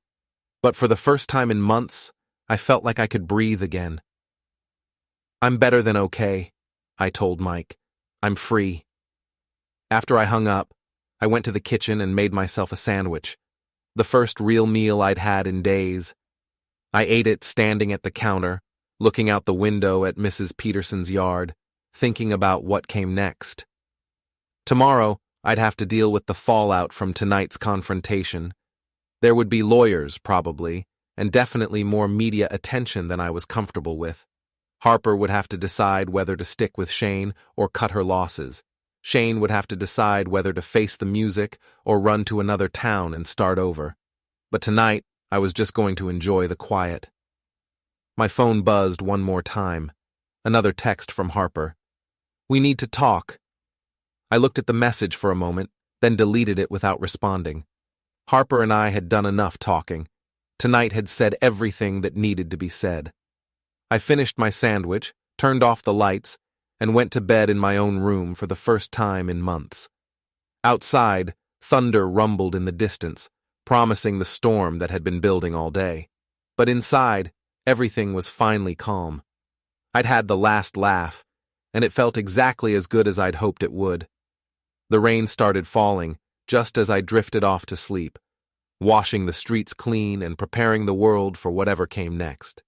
Speaker 1: But for the first time in months, I felt like I could breathe again. "I'm better than okay," I told Mike. "I'm free." After I hung up, I went to the kitchen and made myself a sandwich, the first real meal I'd had in days. I ate it standing at the counter, looking out the window at Mrs. Peterson's yard, thinking about what came next. Tomorrow, I'd have to deal with the fallout from tonight's confrontation. There would be lawyers, probably, and definitely more media attention than I was comfortable with. Harper would have to decide whether to stick with Shane or cut her losses. Shane would have to decide whether to face the music or run to another town and start over. But tonight, I was just going to enjoy the quiet. My phone buzzed one more time. Another text from Harper. "We need to talk." I looked at the message for a moment, then deleted it without responding. Harper and I had done enough talking. Tonight had said everything that needed to be said. I finished my sandwich, turned off the lights, and went to bed in my own room for the first time in months. Outside, thunder rumbled in the distance, promising the storm that had been building all day. But inside, everything was finally calm. I'd had the last laugh, and it felt exactly as good as I'd hoped it would. The rain started falling just as I drifted off to sleep, washing the streets clean and preparing the world for whatever came next.